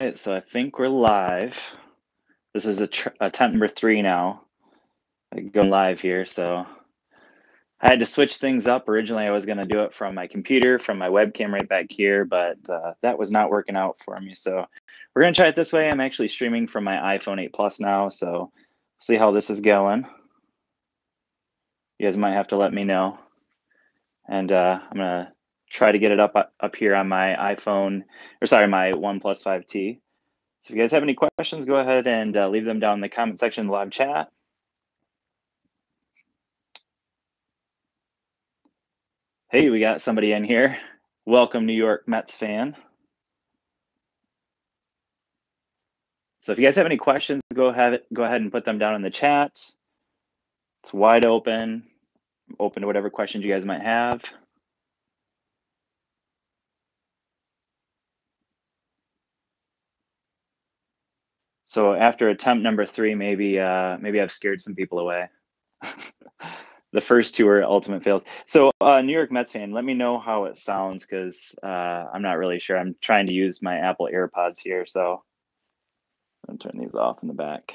Right, so I think we're live. This is attempt number 3 now. Going live here, so I had to switch things up. Originally, I was going to do it from my computer, from my webcam right back here, but that was not working out for me. So we're going to try it this way. I'm actually streaming from my iPhone 8 Plus now, so see how this is going. You guys might have to let me know. And I'm going to try to get it up here on my iPhone, or sorry, my OnePlus 5T. So if you guys have any questions, go ahead and leave them down in the comment section of the live chat. Hey, we got somebody in here. Welcome, New York Mets fan. So if you guys have any questions, go ahead and put them down in the chat. It's wide open. I'm open to whatever questions you guys might have. So after attempt number 3, maybe I've scared some people away. The first 2 are ultimate fails. So New York Mets fan, let me know how it sounds, because I'm not really sure. I'm trying to use my Apple AirPods here, so I'm gonna turn these off in the back.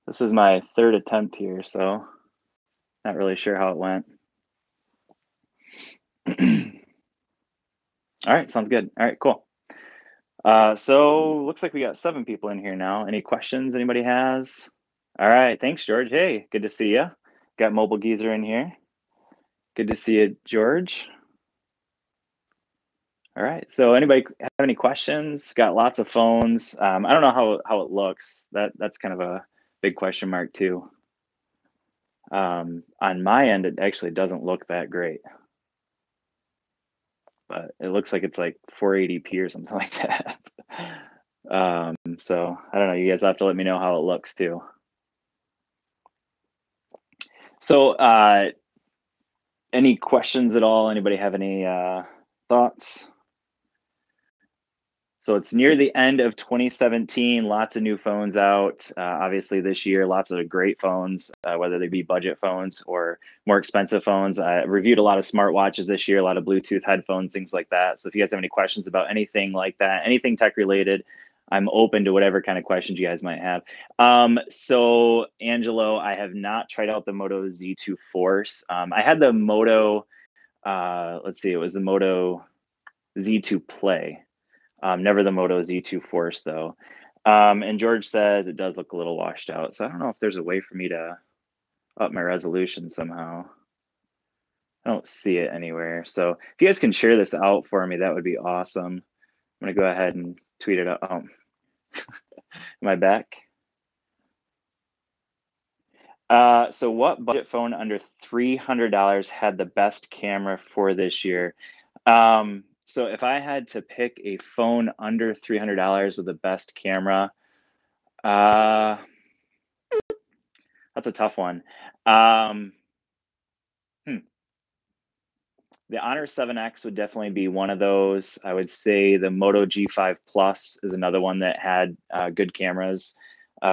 This is my 3rd attempt here, so not really sure how it went. All right, sounds good. All right, cool. So looks like we got 7 people in here now. Any questions anybody has? All right, thanks, George. Hey, good to see you. Got Mobile Geezer in here. Good to see you, George. All right, so anybody have any questions? Got lots of phones. I don't know how it looks. That's kind of a big question mark too. On my end, it actually doesn't look that great, but it looks like it's like 480p or something like that. So I don't know. You guys have to let me know how it looks too. So any questions at all? Anybody have any thoughts? So it's near the end of 2017, lots of new phones out. Obviously this year, lots of great phones, whether they be budget phones or more expensive phones. I reviewed a lot of smartwatches this year, a lot of Bluetooth headphones, things like that. So if you guys have any questions about anything like that, anything tech related, I'm open to whatever kind of questions you guys might have. So Angelo, I have not tried out the Moto Z2 Force. I had the Moto, let's see, it was the Moto Z2 Play. Never the Moto Z2 Force though. And George says it does look a little washed out. So I don't know if there's a way for me to up my resolution somehow. I don't see it anywhere. So if you guys can share this out for me, that would be awesome. I'm gonna go ahead and tweet it out. Oh. Am I back? So what budget phone under $300 had the best camera for this year? So if I had to pick a phone under $300 with the best camera, that's a tough one. The Honor 7X would definitely be one of those. I would say the Moto G5 Plus is another one that had good cameras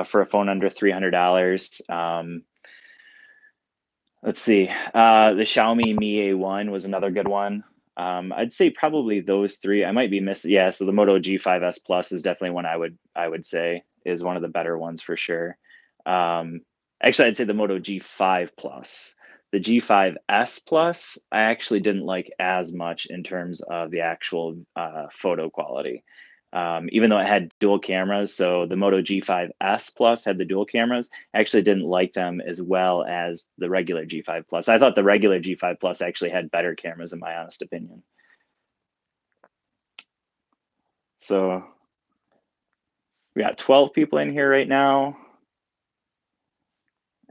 for a phone under $300. Let's see. The Xiaomi Mi A1 was another good one. I'd say probably those 3. I might be missing. Yeah, so the Moto G5S Plus is definitely one I would say is one of the better ones for sure. Actually, I'd say the Moto G5 Plus. The G5S Plus, I actually didn't like as much in terms of the actual photo quality. Even though it had dual cameras, so the Moto G5S Plus had the dual cameras, I actually didn't like them as well as the regular G5 Plus. I thought the regular G5 Plus actually had better cameras, in my honest opinion. So we got 12 people in here right now.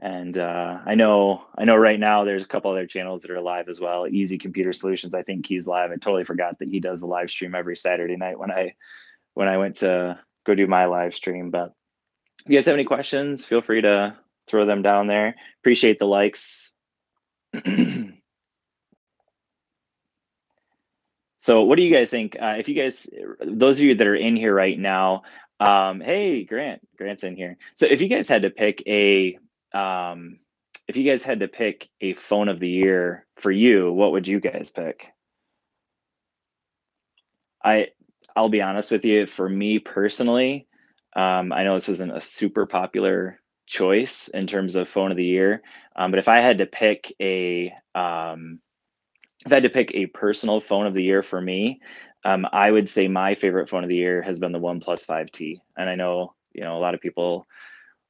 And I know right now there's a couple other channels that are live as well. Easy Computer Solutions, I think he's live. I totally forgot that he does the live stream every Saturday night when I went to go do my live stream. But if you guys have any questions, feel free to throw them down there. Appreciate the likes. So what do you guys think? If you guys, those of you that are in here right now, hey, Grant's in here. So if you guys had to pick a phone of the year for you, what would you guys pick? I'll be honest with you. For me personally, I know this isn't a super popular choice in terms of phone of the year, but if I had to pick a personal phone of the year for me, I would say my favorite phone of the year has been the OnePlus 5T. And I know, a lot of people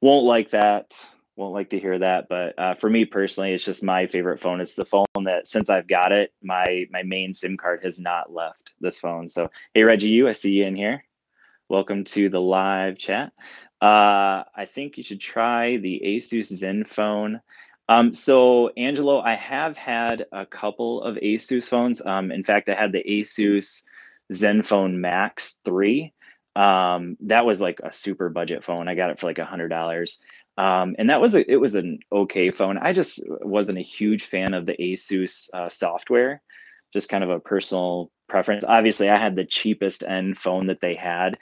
won't like that, won't like to hear that, but for me personally, it's just my favorite phone. It's the phone that since I've got it, my main SIM card has not left this phone. So, hey Reggie, I see you in here. Welcome to the live chat. I think you should try the Asus Zenfone. So Angelo, I have had a couple of Asus phones. In fact, I had the Asus Zenfone Max 3. That was like a super budget phone. I got it for like $100. And it was an okay phone. I just wasn't a huge fan of the Asus software, just kind of a personal preference. Obviously, I had the cheapest end phone that they had.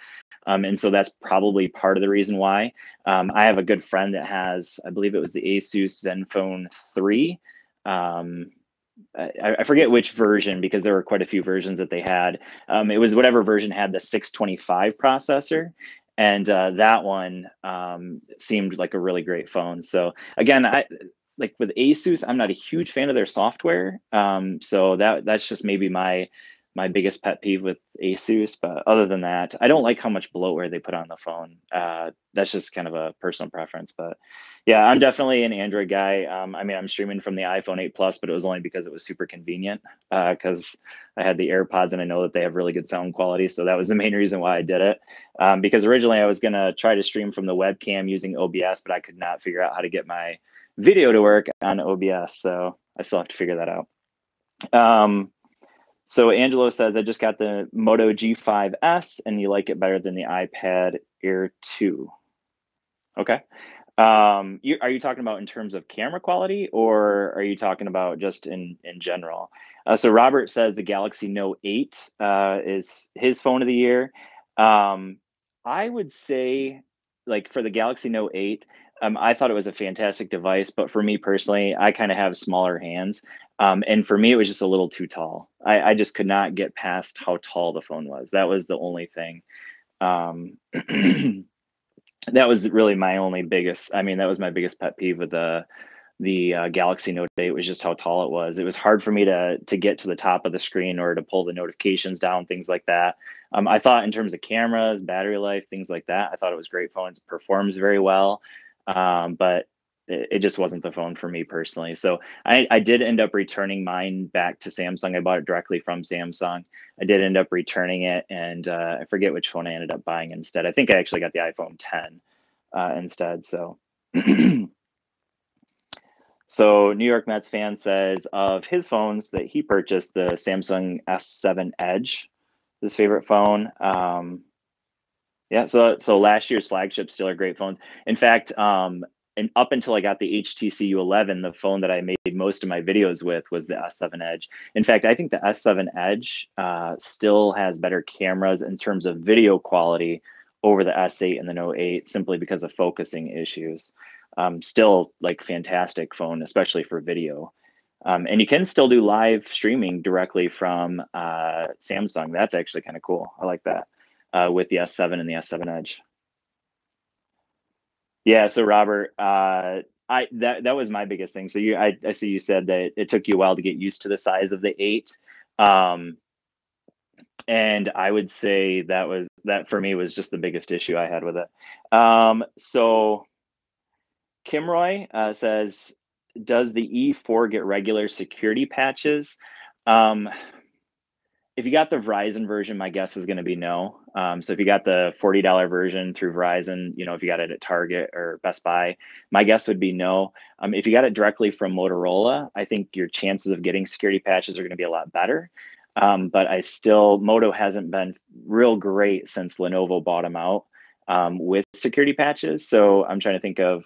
And so that's probably part of the reason why. I have a good friend that has, I believe it was the Asus Zenfone 3. I forget which version because there were quite a few versions that they had. It was whatever version had the 625 processor. And that one seemed like a really great phone. So again, I like with Asus, I'm not a huge fan of their software. So that's just maybe my biggest pet peeve with Asus. But other than that, I don't like how much bloatware they put on the phone. That's just kind of a personal preference. But yeah, I'm definitely an Android guy. I mean, I'm streaming from the iPhone 8 Plus, but it was only because it was super convenient because I had the AirPods and I know that they have really good sound quality. So that was the main reason why I did it. Because originally I was going to try to stream from the webcam using OBS, but I could not figure out how to get my video to work on OBS. So I still have to figure that out. So Angelo says, I just got the Moto G5S and you like it better than the iPad Air 2. Okay. Are you talking about in terms of camera quality or are you talking about just in general? So Robert says the Galaxy Note 8 is his phone of the year. I would say, like for the Galaxy Note 8, I thought it was a fantastic device, but for me personally, I kind of have smaller hands. And for me, it was just a little too tall. I just could not get past how tall the phone was. That was the only thing. Um, that was really my only biggest. I mean, that was my biggest pet peeve with the Galaxy Note 8 was just how tall it was. It was hard for me to get to the top of the screen or to pull the notifications down, things like that. I thought in terms of cameras, battery life, things like that, I thought it was great phone. It performs very well, but it just wasn't the phone for me personally. So I did end up returning mine back to Samsung. I bought it directly from Samsung. I did end up returning it, and I forget which phone I ended up buying instead. I think I actually got the iPhone 10 instead. So. So New York Mets fan says of his phones that he purchased, the Samsung S7 Edge, his favorite phone. Yeah, so last year's flagships still are great phones. In fact, and up until I got the HTC U11, the phone that I made most of my videos with was the S7 Edge. In fact, I think the S7 Edge still has better cameras in terms of video quality over the S8 and the Note 8 simply because of focusing issues. Still like fantastic phone, especially for video. And you can still do live streaming directly from Samsung. That's actually kind of cool. I like that with the S7 and the S7 Edge. Yeah, so Robert, that was my biggest thing. So I see you said that it took you a while to get used to the size of the 8. And I would say that for me was just the biggest issue I had with it. So Kimroy says, does the E4 get regular security patches? If you got the Verizon version, my guess is going to be no. So if you got the $40 version through Verizon, if you got it at Target or Best Buy, my guess would be no. If you got it directly from Motorola, I think your chances of getting security patches are going to be a lot better. But Moto hasn't been real great since Lenovo bought them out with security patches. So I'm trying to think of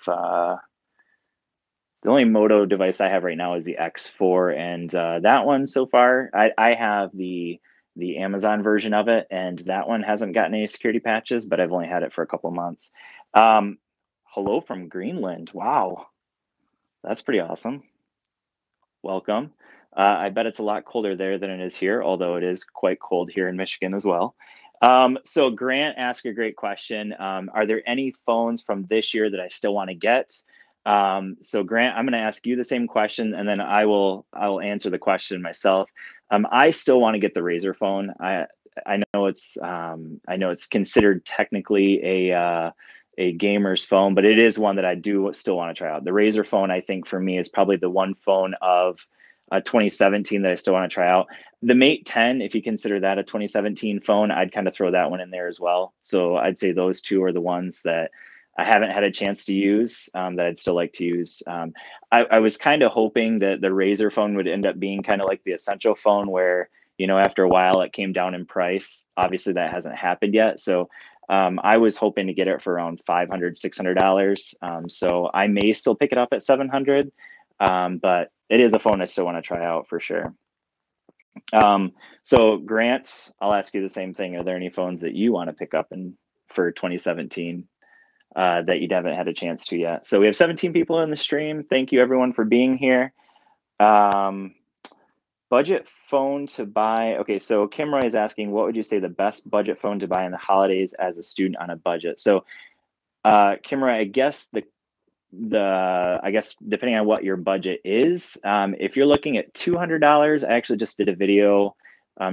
the only Moto device I have right now is the X4, and that one so far, I have the Amazon version of it, and that one hasn't gotten any security patches, but I've only had it for a couple months. Hello from Greenland. Wow, that's pretty awesome. Welcome. I bet it's a lot colder there than it is here, although it is quite cold here in Michigan as well. So Grant asked a great question. Are there any phones from this year that I still want to get? So Grant, I'm going to ask you the same question, and then I will answer the question myself. I still want to get the Razer phone. I know it's considered technically a gamer's phone, but it is one that I do still want to try out. The Razer phone, I think for me, is probably the one phone of 2017 that I still want to try out. The Mate 10, if you consider that a 2017 phone, I'd kind of throw that one in there as well. So I'd say those two are the ones that I haven't had a chance to use, that I'd still like to use. I was kind of hoping that the Razer phone would end up being kind of like the essential phone where, after a while it came down in price. Obviously that hasn't happened yet. So I was hoping to get it for around $500, $600. So I may still pick it up at 700, but it is a phone I still want to try out for sure. So Grant, I'll ask you the same thing. Are there any phones that you want to pick up for 2017 that you haven't had a chance to yet? So we have 17 people in the stream. Thank you everyone for being here. Budget phone to buy. Okay, so Kim Roy is asking, what would you say the best budget phone to buy in the holidays as a student on a budget? So Kim Roy, I guess I guess depending on what your budget is, if you're looking at $200, I actually just did a video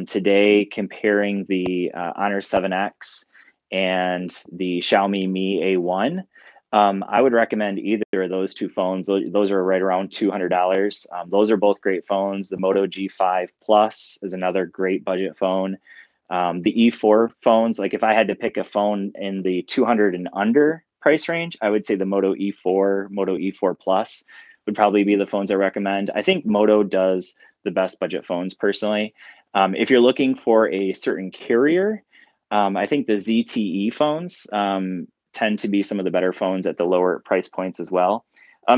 today comparing the Honor 7X and the Xiaomi Mi A1. I would recommend either of those two phones. Those are right around $200. Those are both great phones. The Moto G5 Plus is another great budget phone. The E4 phones, like if I had to pick a phone in the 200 and under price range, I would say the Moto E4, Moto E4 Plus would probably be the phones I recommend. I think Moto does the best budget phones personally. If you're looking for a certain carrier, I think the ZTE phones tend to be some of the better phones at the lower price points as well.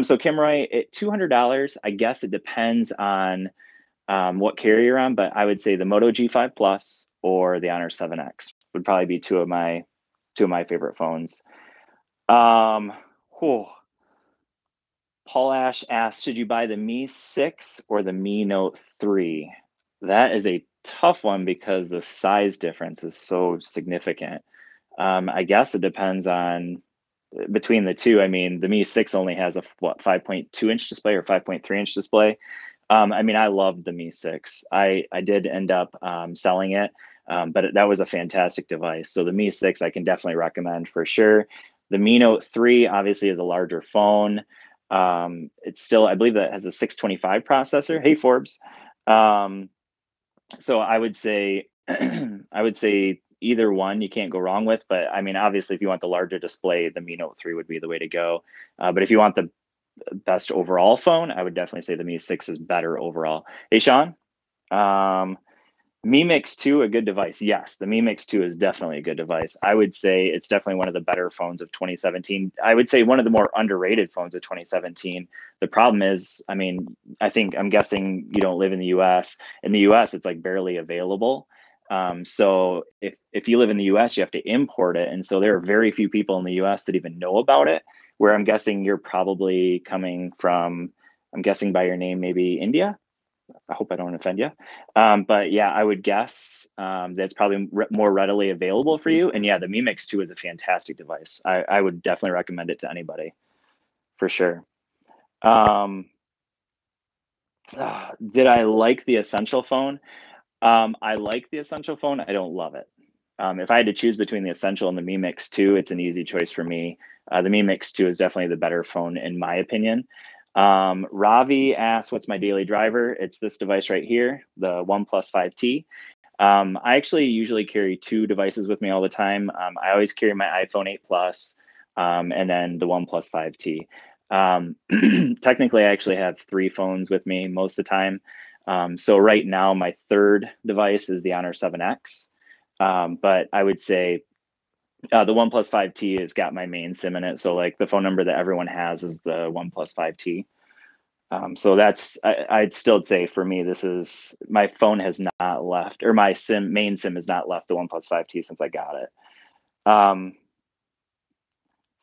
So Kim Roy, at $200, I guess it depends on what carrier you're on, but I would say the Moto G5 Plus or the Honor 7X would probably be two of my favorite phones. Paul Ash asked, should you buy the Mi 6 or the Mi Note 3? That is a tough one because the size difference is so significant. I guess it depends on between the two. I mean, the Mi 6 only has a 5.2 inch display or 5.3 inch display. I mean, I loved the Mi 6. I did end up selling it, but that was a fantastic device. So the Mi 6 I can definitely recommend for sure. The Mi Note 3 obviously is a larger phone. It's still, I believe that has a 625 processor. Hey, Forbes. So I would say, I would say either one you can't go wrong with. But I mean, obviously, if you want the larger display, the Mi Note 3 would be the way to go. But if you want the best overall phone, I would definitely say the Mi 6 is better overall. Hey, Sean. Mi Mix 2, a good device. Yes, the Mi Mix 2 is definitely a good device. I would say it's definitely one of the better phones of 2017. I would say one of the more underrated phones of 2017. The problem is, I mean, I'm guessing you don't live in the US. In the US, it's like barely available. So if you live in the US, you have to import it. And so there are very few people in the US that even know about it, where I'm guessing you're probably coming from, I'm guessing by your name, maybe India. I hope I don't offend you. But yeah, I would guess that's probably more readily available for you. And yeah, the Mi Mix 2 is a fantastic device. I would definitely recommend it to anybody for sure. Did I like the Essential phone? I like the Essential phone. I don't love it. If I had to choose between the Essential and the Mi Mix 2, it's an easy choice for me. The Mi Mix 2 is definitely the better phone in my opinion. Ravi asks, what's my daily driver? It's this device right here, the OnePlus 5T. I actually usually carry two devices with me all the time. I always carry my iPhone 8 Plus and then the OnePlus 5T. Technically, I actually have three phones with me most of the time. So right now, my third device is the Honor 7X. But I would say the OnePlus 5T has got my main SIM in it. So like the phone number that everyone has is the OnePlus 5T. So I'd still say for me, this is, my phone has not left, or my main SIM has not left the OnePlus 5T since I got it.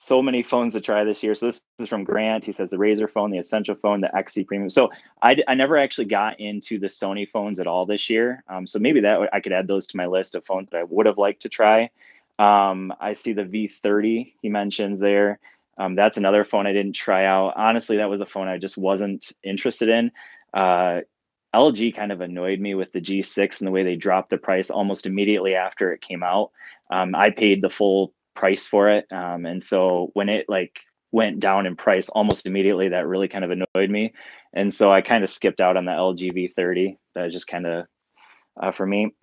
so many phones to try this year. So this is from Grant. He says the Razer phone, the Essential phone, the XC Premium. So I never actually got into the Sony phones at all this year. So maybe that I could add those to my list of phones that I would have liked to try. I see the V30 he mentions there. That's another phone I didn't try out. Honestly, that was a phone I just wasn't interested in. LG kind of annoyed me with the G6 and the way they dropped the price almost immediately after it came out. I paid the full price for it, and so when it like went down in price almost immediately, that really kind of annoyed me, and so I kind of skipped out on the LG V30. That was just kind of for me.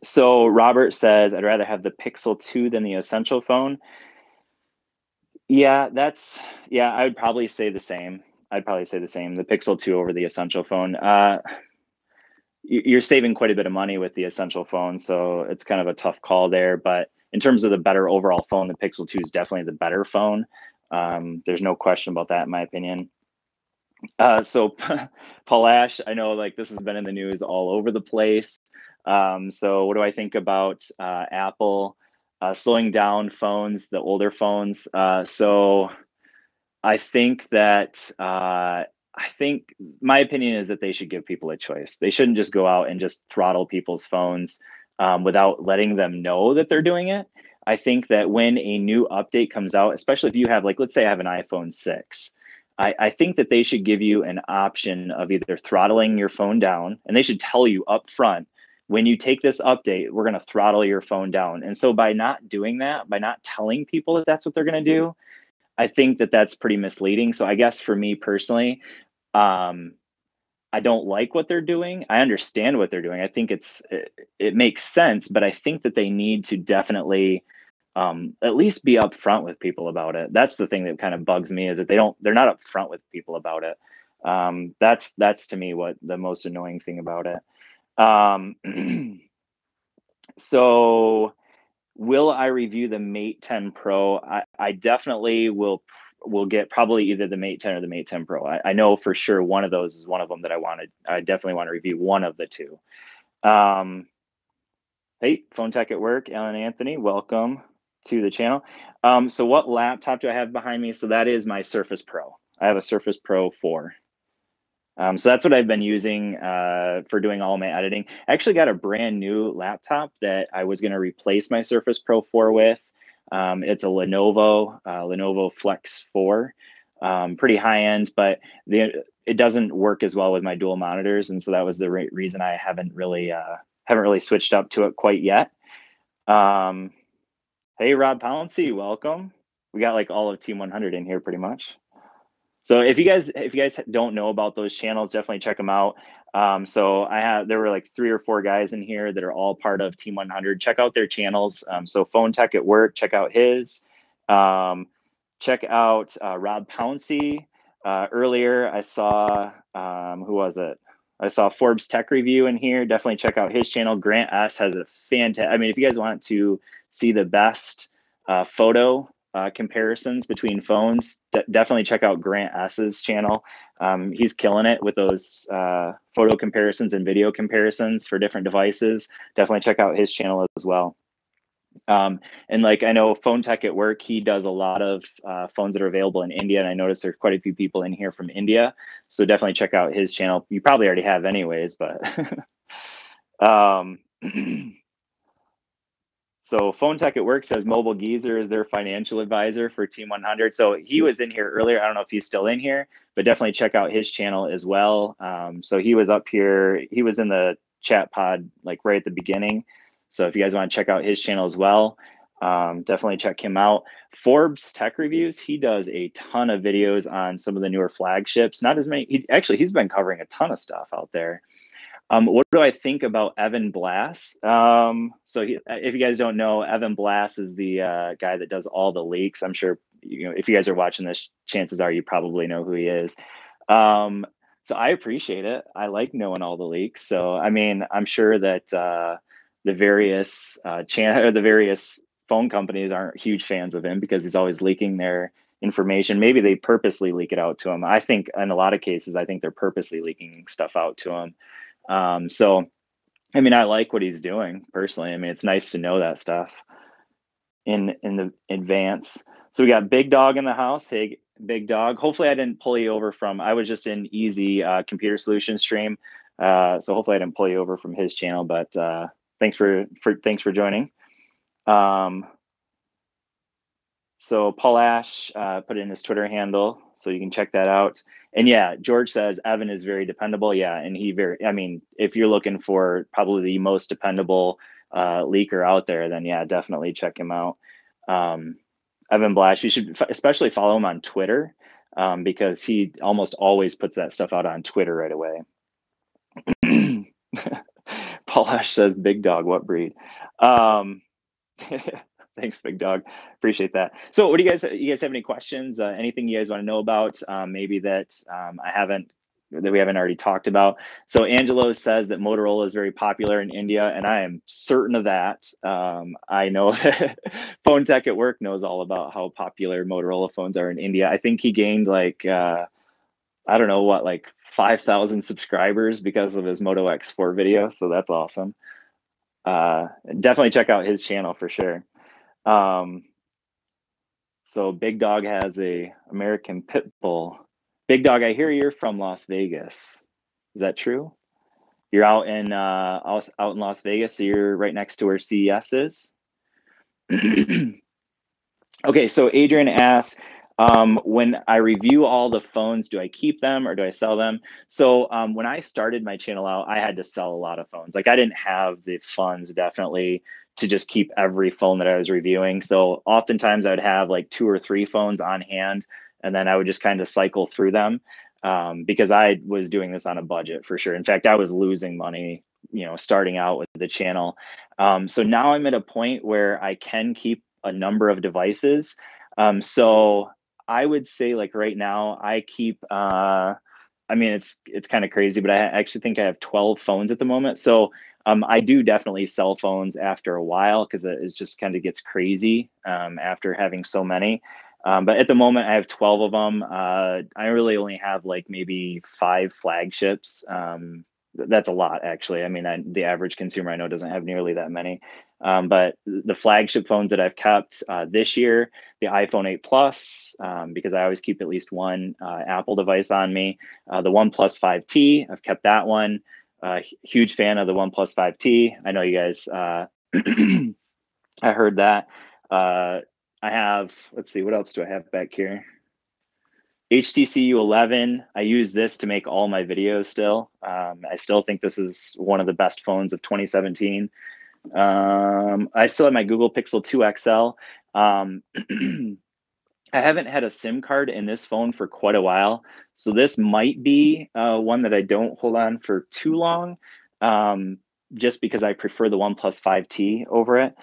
So Robert says I'd rather have the Pixel 2 than the Essential phone. Yeah, I would probably say the same. I'd probably say the same. The Pixel 2 over the Essential phone. You're saving quite a bit of money with the Essential phone, so it's kind of a tough call there. But in terms of the better overall phone, the Pixel 2 is definitely the better phone. There's no question about that, in my opinion. So Paul Ash, I know like this has been in the news all over the place. So what do I think about Apple slowing down phones, the older phones? So I think that I think my opinion is that they should give people a choice. They shouldn't just go out and just throttle people's phones without letting them know that they're doing it. I think that when a new update comes out, especially if you have, like, let's say I have an iPhone 6, I think that they should give you an option of either throttling your phone down, and they should tell you up front, when you take this update, we're going to throttle your phone down. And so by not doing that, by not telling people that that's what they're going to do, I think that that's pretty misleading. So I guess for me personally, um, I don't like what they're doing. I understand what they're doing. I think it makes sense, but I think that they need to definitely at least be upfront with people about it. That's the thing that kind of bugs me, is that they're not upfront with people about it. That's to me what the most annoying thing about it. So will I review the Mate 10 Pro? I definitely will get probably either the Mate 10 or the Mate 10 Pro. I know for sure one of those is one of them that I definitely want to review one of the two. Hey, Phone Tech at Work, Alan Anthony, welcome to the channel. So what laptop do I have behind me? So that is my Surface Pro. I have a Surface Pro 4. So that's what I've been using for doing all my editing. I actually got a brand new laptop that I was going to replace my Surface Pro 4 with. It's a Lenovo Flex 4, pretty high end, but it doesn't work as well with my dual monitors, and so that was the reason I haven't really switched up to it quite yet. Hey, Rob Pouncey, welcome. We got like all of Team 100 in here pretty much. So if you guys don't know about those channels, definitely check them out. So there were like 3 or 4 guys in here that are all part of Team 100. Check out their channels. So Phone Tech at Work, check out his. Check out Rob Pouncey. Earlier I saw who was it? I saw Forbes Tech Review in here. Definitely check out his channel. Grant S has a fantastic. I mean, if you guys want to see the best photo comparisons between phones, definitely check out Grant S's channel. He's killing it with those photo comparisons and video comparisons for different devices. Definitely check out his channel as well. And like, I know Phone Tech at Work, he does a lot of phones that are available in India, and I noticed there's quite a few people in here from India, so definitely check out his channel. You probably already have anyways, but so Phone Tech at Work says Mobile Geezer is their financial advisor for Team 100. So he was in here earlier. I don't know if he's still in here, but definitely check out his channel as well. So he was up here. He was in the chat pod like right at the beginning. So if you guys want to check out his channel as well, definitely check him out. Forbes Tech Reviews, he does a ton of videos on some of the newer flagships. Not as many. He's been covering a ton of stuff out there. What do I think about Evan Blass? So if you guys don't know, Evan Blass is the guy that does all the leaks. I'm sure if you guys are watching this, chances are you probably know who he is. So I appreciate it. I like knowing all the leaks. So I mean, I'm sure that the various the various phone companies aren't huge fans of him because he's always leaking their information. Maybe they purposely leak it out to him. I think in a lot of cases, I think they're purposely leaking stuff out to him. So, I mean, I like what he's doing personally. I mean, it's nice to know that stuff. in the advance. So we got Big Dog in the house. Hey, Big Dog. Hopefully I didn't pull you over from, I was just in Easy Computer Solutions stream. So hopefully I didn't pull you over from his channel, but thanks for joining. So Paul Ash put in his Twitter handle, so you can check that out. And yeah, George says Evan is very dependable. Yeah, and I mean, if you're looking for probably the most dependable leaker out there, then yeah, definitely check him out. Evan Blash, you should especially follow him on Twitter because he almost always puts that stuff out on Twitter right away. Paul Ash says, "Big Dog, what breed?" Thanks, Big Dog. Appreciate that. So what do you guys have any questions? Anything you guys want to know about? Maybe that we haven't already talked about. So Angelo says that Motorola is very popular in India, and I am certain of that. I know Phone Tech at Work knows all about how popular Motorola phones are in India. I think he gained like, I don't know what, like 5,000 subscribers because of his Moto X4 video. So that's awesome. Definitely check out his channel for sure. So Big Dog has a American Pit Bull. Big Dog, I hear you're from Las Vegas. Is that true? You're out in Las Vegas, so you're right next to where CES is. Okay, so Adrian asks, when I review all the phones, do I keep them or do I sell them? So when I started my channel out, I had to sell a lot of phones. Like I didn't have the funds definitely to just keep every phone that I was reviewing. So oftentimes I would have like 2 or 3 phones on hand, and then I would just kind of cycle through them because I was doing this on a budget for sure. In fact, I was losing money, starting out with the channel. So now I'm at a point where I can keep a number of devices. So I would say like right now I keep, I mean, it's kind of crazy, but I actually think I have 12 phones at the moment. So I do definitely sell phones after a while because it just kind of gets crazy after having so many. But at the moment, I have 12 of them. I really only have like maybe 5 flagships. That's a lot, actually. I mean, the average consumer I know doesn't have nearly that many. But the flagship phones that I've kept this year, the iPhone 8 Plus, because I always keep at least one Apple device on me. The OnePlus 5T, I've kept that one. Huge fan of the OnePlus 5T. I know you guys, I heard that. I have, let's see, what else do I have back here? HTC U11. I use this to make all my videos still. I still think this is one of the best phones of 2017. I still have my Google Pixel 2 XL. I haven't had a SIM card in this phone for quite a while. So this might be one that I don't hold on for too long, just because I prefer the OnePlus 5T over it.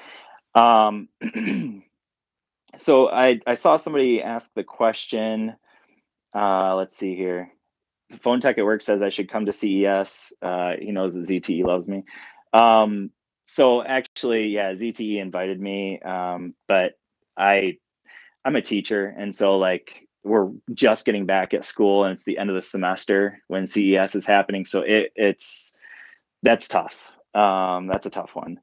So I saw somebody ask the question, let's see here. Phone Tech at Work says I should come to CES. He knows that ZTE loves me. So actually, yeah, ZTE invited me, but I'm a teacher, and so like we're just getting back at school, and it's the end of the semester when CES is happening. So that's tough. That's a tough one.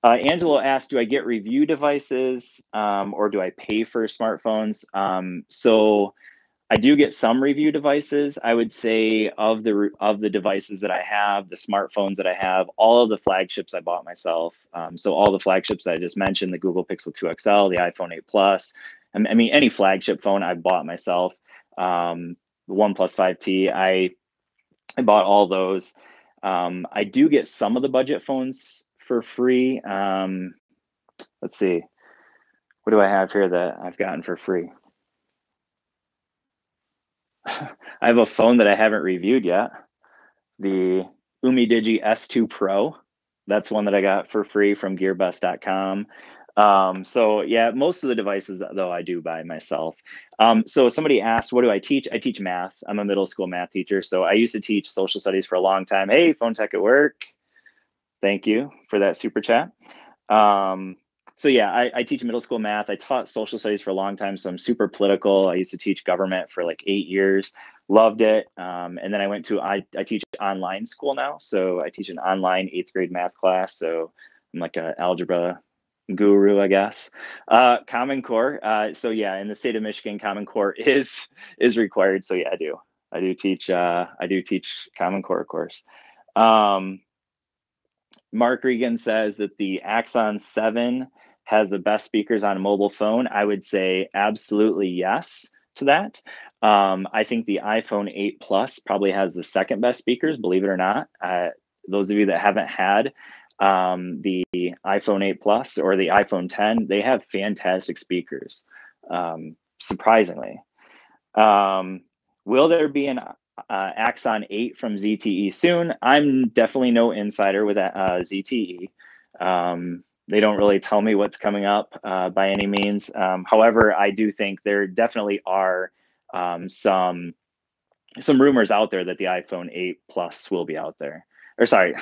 Angelo asked, do I get review devices or do I pay for smartphones? So I do get some review devices. I would say of the devices that I have, the smartphones that I have, all of the flagships I bought myself. So all the flagships that I just mentioned, the Google Pixel 2 XL, the iPhone 8 Plus, I mean, any flagship phone I bought myself. The OnePlus 5T, I bought all those. I do get some of the budget phones for free. Let's see. What do I have here that I've gotten for free? I have a phone that I haven't reviewed yet. The UmiDigi S2 Pro. That's one that I got for free from gearbest.com. So yeah, most of the devices though I do by myself. So somebody asked, what do I teach? I teach math. I'm a middle school math teacher. So I used to teach social studies for a long time. Hey, Phone Tech at Work. Thank you for that super chat. So yeah, I teach middle school math. I taught social studies for a long time, so I'm super political. I used to teach government for like 8 years, loved it. And then I teach online school now. So I teach an online 8th grade math class. So I'm like an algebra guru, I guess. Common Core. So yeah, in the state of Michigan, Common Core is required. So yeah, I do. I do teach Common Core course. Mark Regan says that the Axon 7 has the best speakers on a mobile phone. I would say absolutely yes to that. I think the iPhone 8 Plus probably has the second best speakers, believe it or not. Those of you that haven't had the iPhone 8 Plus or the iPhone 10, they have fantastic speakers, surprisingly. Will there be an Axon 8 from ZTE soon? I'm definitely no insider with ZTE. They don't really tell me what's coming up by any means. However, I do think there definitely are some rumors out there that the iPhone 8 Plus will be out there. Or sorry,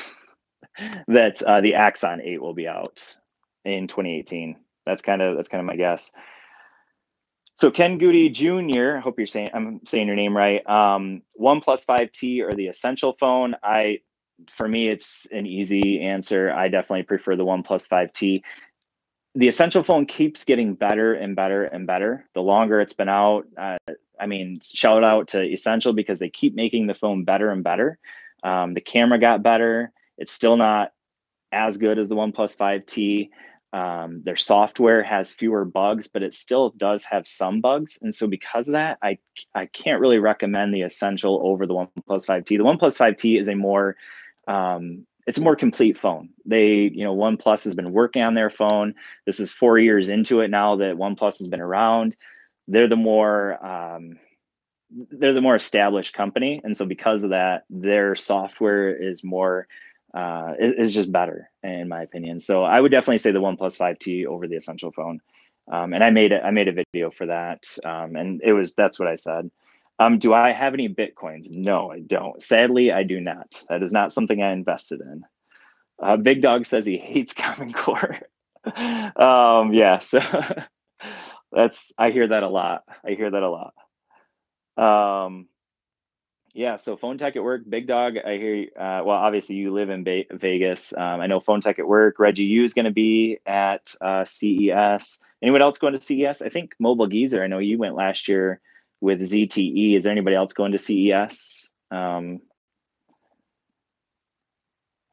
that the Axon 8 will be out in 2018. That's kind of my guess. So Ken Goody Jr., I hope I'm saying your name right. OnePlus 5T or the Essential phone. For me, it's an easy answer. I definitely prefer the OnePlus 5T. The Essential phone keeps getting better and better and better. The longer it's been out, I mean, shout out to Essential because they keep making the phone better and better. The camera got better. It's still not as good as the OnePlus 5T. Their software has fewer bugs, but it still does have some bugs. And so because of that, I can't really recommend the Essential over the OnePlus 5T. The OnePlus 5T is it's a more complete phone. OnePlus has been working on their phone. This is 4 years into it now that OnePlus has been around. They're the more established company. And so because of that, their software is more is just better in my opinion. So I would definitely say the OnePlus 5T over the Essential phone. And I made a video for that. And that's what I said. Do I have any Bitcoins? No, I don't. Sadly, I do not. That is not something I invested in. Big Dog says he hates Common Core. Yeah, so I hear that a lot. Yeah, so Phone Tech at Work, Big Dog, I hear you. Well, obviously you live in Vegas. I know Phone Tech at Work, Reggie U is going to be at CES. Anyone else going to CES? I think Mobile Geezer, I know you went last year with ZTE. Is there anybody else going to CES? All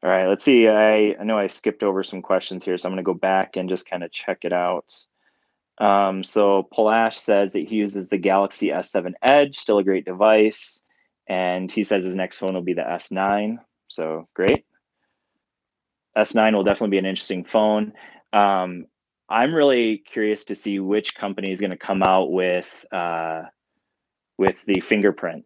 right, let's see. I know I skipped over some questions here, so I'm going to go back and just kind of check it out. So Polash says that he uses the Galaxy S7 Edge, still a great device. And he says his next phone will be the S9. So great. S9 will definitely be an interesting phone. I'm really curious to see which company is going to come out with the fingerprint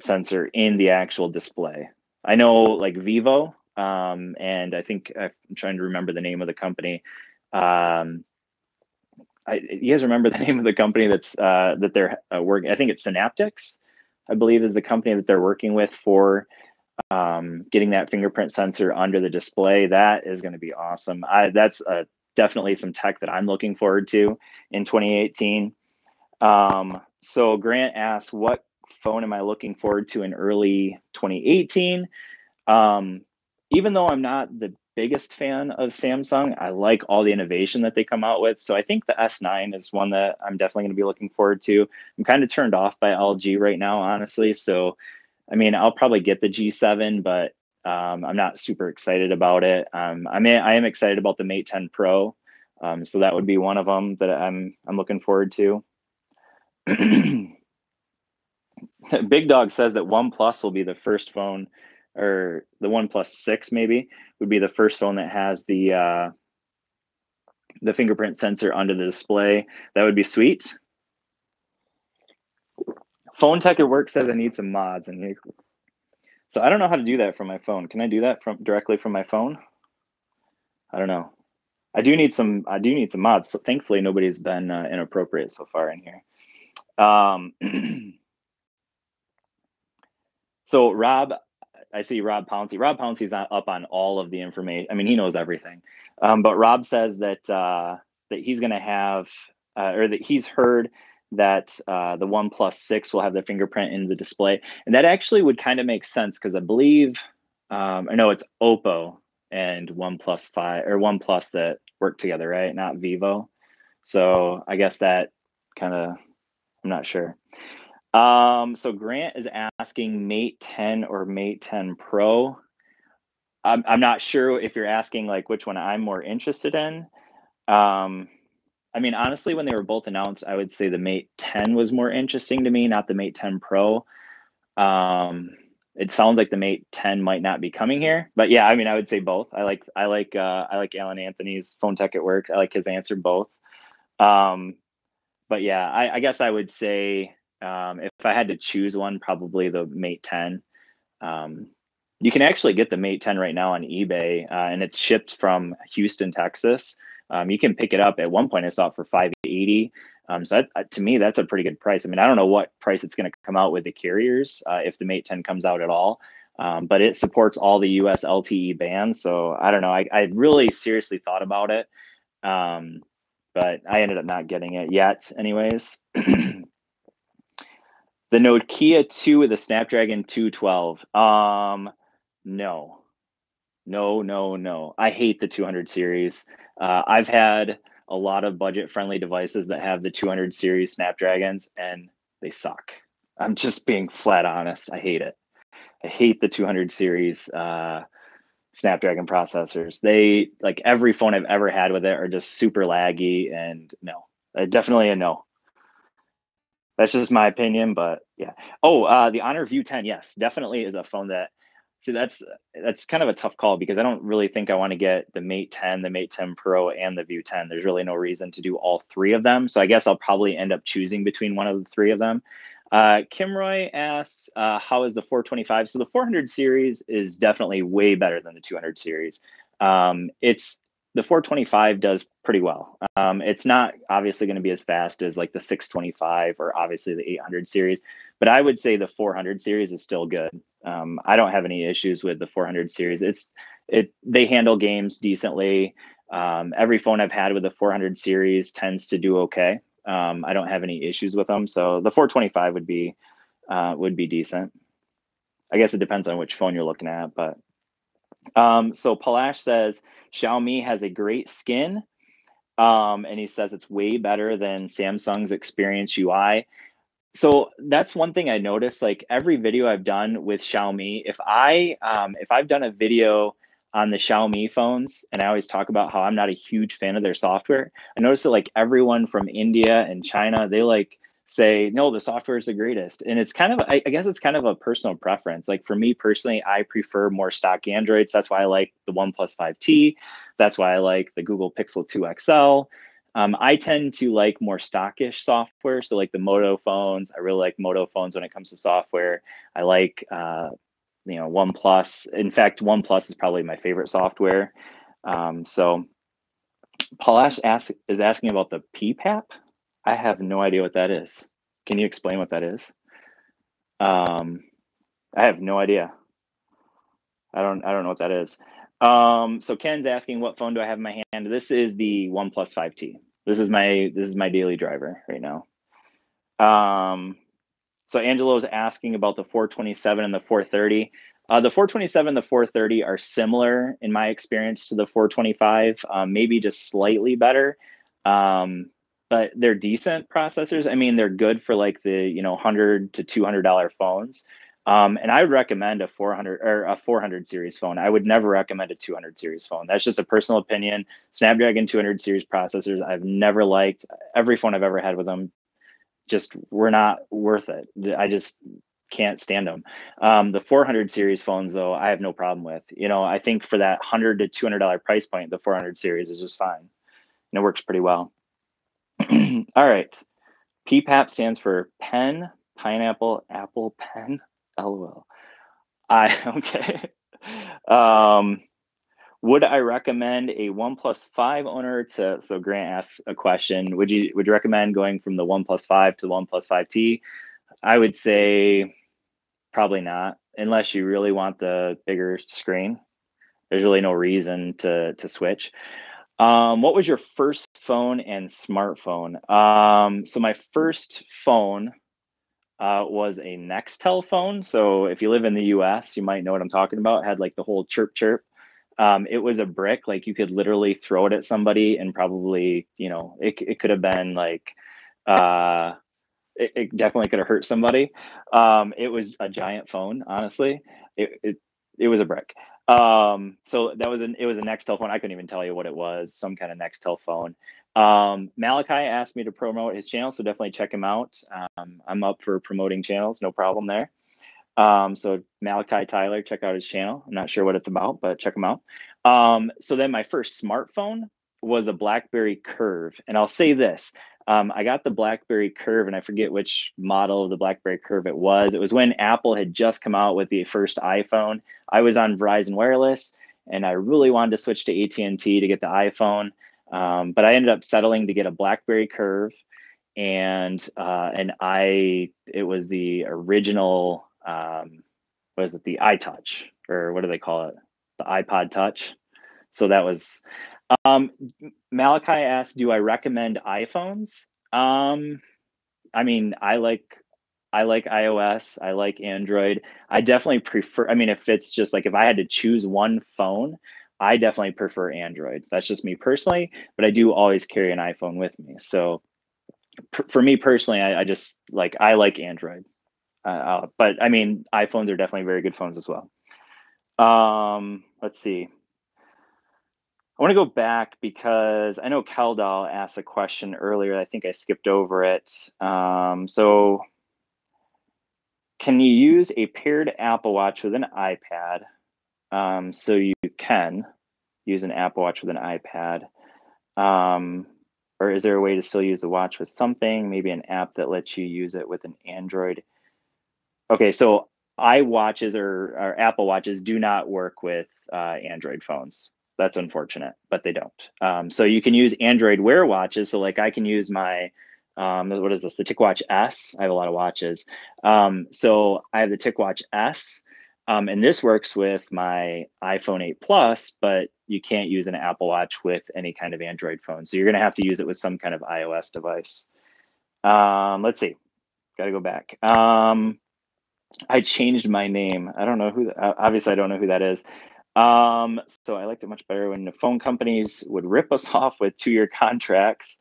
sensor in the actual display. I know like Vivo, and I think I'm trying to remember the name of the company. You guys remember the name of the company that they're working? I think it's Synaptics, I believe, is the company that they're working with for getting that fingerprint sensor under the display. That is going to be awesome. That's definitely some tech that I'm looking forward to in 2018. So Grant asked, what phone am I looking forward to in early 2018? Even though I'm not the biggest fan of Samsung, I like all the innovation that they come out with. So I think the S9 is one that I'm definitely going to be looking forward to. I'm kind of turned off by LG right now, honestly. So, I mean, I'll probably get the G7, but I'm not super excited about it. I am excited about the Mate 10 Pro. So that would be one of them that I'm looking forward to. Big Dog says that OnePlus will be the first phone, or the OnePlus 6 maybe would be the first phone that has the fingerprint sensor under the display. That would be sweet. Phone Tech at Work says I need some mods in here. So I don't know how to do that from my phone. Can I do that directly from my phone? I don't know. I do need some mods. So thankfully nobody's been inappropriate so far in here. So Rob, I see Rob Pouncey. Rob Pouncey's not up on all of the information. I mean, he knows everything. But Rob says that he's going to have, or that he's heard that the OnePlus 6 will have the fingerprint in the display. And that actually would kind of make sense because I believe, I know it's Oppo and OnePlus 5 or OnePlus that work together, right? Not Vivo. So I guess that kind of, I'm not sure. So Grant is asking Mate 10 or Mate 10 Pro. I'm not sure if you're asking like which one I'm more interested in. Um, I mean, honestly, when they were both announced, I would say the Mate 10 was more interesting to me, not the Mate 10 Pro. It sounds like the Mate 10 might not be coming here, but yeah, I mean, I would say both. I like Alan Anthony's Phone Tech at Work. I like his answer both. Um, but yeah, I guess I would say if I had to choose one, probably the Mate 10. Um, you can actually get the Mate 10 right now on eBay, and it's shipped from Houston, Texas. You can pick it up. At one point, I saw it for 580. So to me, that's a pretty good price. I mean, I don't know what price it's going to come out with the carriers if the Mate 10 comes out at all, but it supports all the US LTE bands. So I don't know. I really seriously thought about it, but I ended up not getting it yet, anyways. The Nokia 2 with the Snapdragon 212. No, no. I hate the 200 series. I've had a lot of budget-friendly devices that have the 200 series Snapdragons, and they suck. I'm just being flat honest. I hate it. I hate the 200 series Snapdragon processors. They like every phone I've ever had with it are just super laggy, and no, definitely a no. That's just my opinion, but yeah. Oh, the Honor View 10, yes, definitely is a phone that. See, that's kind of a tough call because I don't really think I want to get the Mate 10, the Mate 10 Pro, and the View 10. There's really no reason to do all three of them. So I guess I'll probably end up choosing between one of the three of them. Kim Roy asks, how is the 425? So the 400 series is definitely way better than the 200 series. It's the 425 does pretty well. It's not obviously going to be as fast as like the 625 or obviously the 800 series, but I would say the 400 series is still good. I don't have any issues with the 400 series. They handle games decently. Every phone I've had with the 400 series tends to do okay. I don't have any issues with them, so the 425 would be decent. I guess it depends on which phone you're looking at, but so Palash says Xiaomi has a great skin, and he says it's way better than Samsung's Experience UI. So that's one thing I noticed. Like every video I've done with Xiaomi, if I've done a video on the Xiaomi phones, and I always talk about how I'm not a huge fan of their software, I noticed that like everyone from India and China, they like say no, the software is the greatest. And it's kind of, I guess it's kind of a personal preference. Like for me personally, I prefer more stock Androids. That's why I like the OnePlus 5T. That's why I like the Google Pixel 2 XL. I tend to like more stockish software. So like the Moto phones, I really like Moto phones when it comes to software. I like, OnePlus. In fact, OnePlus is probably my favorite software. So Paul is asking about the PPAP. I have no idea what that is. Can you explain what that is? I have no idea. I don't know what that is. So Ken's asking what phone do I have in my hand? This is the OnePlus 5T. This is my daily driver right now. So Angelo's asking about the 427 and the 430. The 427 and the 430 are similar in my experience to the 425, maybe just slightly better. But they're decent processors. I mean, they're good for like the $100 to $200 phones. And I would recommend a 400 or a 400 series phone. I would never recommend a 200 series phone. That's just a personal opinion. Snapdragon 200 series processors, I've never liked. Every phone I've ever had with them just were not worth it. I just can't stand them. The 400 series phones, though, I have no problem with. I think for that $100 to $200 price point, the 400 series is just fine. And it works pretty well. All right. PPAP stands for pen, pineapple, apple, pen. LOL. Okay. Would I recommend a OnePlus 5 owner to? So Grant asks a question. Would you recommend going from the OnePlus 5 to the OnePlus 5T? I would say probably not, unless you really want the bigger screen. There's really no reason to switch. What was your first phone and smartphone? So my first phone was a Nextel phone. So if you live in the US, you might know what I'm talking about. It had like the whole chirp chirp. It was a brick. Like you could literally throw it at somebody and probably, it could have been like, uh, it definitely could have hurt somebody. It was a giant phone, honestly. It was a brick. So it was a Nextel phone. I couldn't even tell you what it was, some kind of Nextel phone. Malachi asked me to promote his channel, so definitely check him out. I'm up for promoting channels, no problem there. So Malachi Tyler, check out his channel. I'm not sure what it's about, but check him out. So then my first smartphone was a BlackBerry Curve. And I'll say this, I got the BlackBerry Curve and I forget which model of the BlackBerry Curve it was. It was when Apple had just come out with the first iPhone. I was on Verizon Wireless and I really wanted to switch to AT&T to get the iPhone. But I ended up settling to get a BlackBerry Curve, and it was the original, what is it, the iTouch, or what do they call it, the iPod Touch. So that was, Malachi asked, do I recommend iPhones? I mean, I like iOS, I like Android. I definitely prefer, I mean, if it's just like, if I had to choose one phone, I definitely prefer Android. That's just me personally, but I do always carry an iPhone with me. So for me personally, I just like, I like Android. But I mean, iPhones are definitely very good phones as well. Let's see. I want to go back because I know Keldal asked a question earlier. I think I skipped over it. So can you use a paired Apple Watch with an iPad? So you can use an Apple Watch with an iPad. Or is there a way to still use the watch with something, maybe an app that lets you use it with an Android? Okay, so iWatches or Apple Watches do not work with Android phones. That's unfortunate, but they don't. So you can use Android Wear watches. So like I can use my, what is this? The TicWatch S. I have a lot of watches. So I have the TicWatch S, and this works with my iPhone 8 Plus, but you can't use an Apple Watch with any kind of Android phone. So you're going to have to use it with some kind of iOS device. Let's see. Got to go back. I changed my name. I don't know who, obviously I don't know who that is. So I liked it much better when the phone companies would rip us off with 2-year contracts.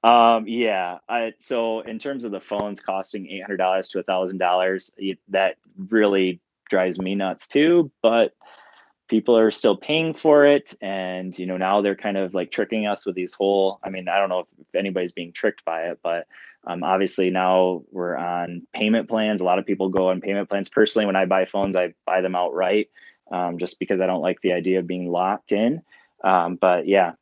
Yeah, so in terms of the phones costing $800 to $1,000, that really drives me nuts too, but people are still paying for it. And, now they're kind of like tricking us with these whole, I mean, I don't know if anybody's being tricked by it, but obviously now we're on payment plans. A lot of people go on payment plans. Personally, when I buy phones, I buy them outright, just because I don't like the idea of being locked in. But yeah.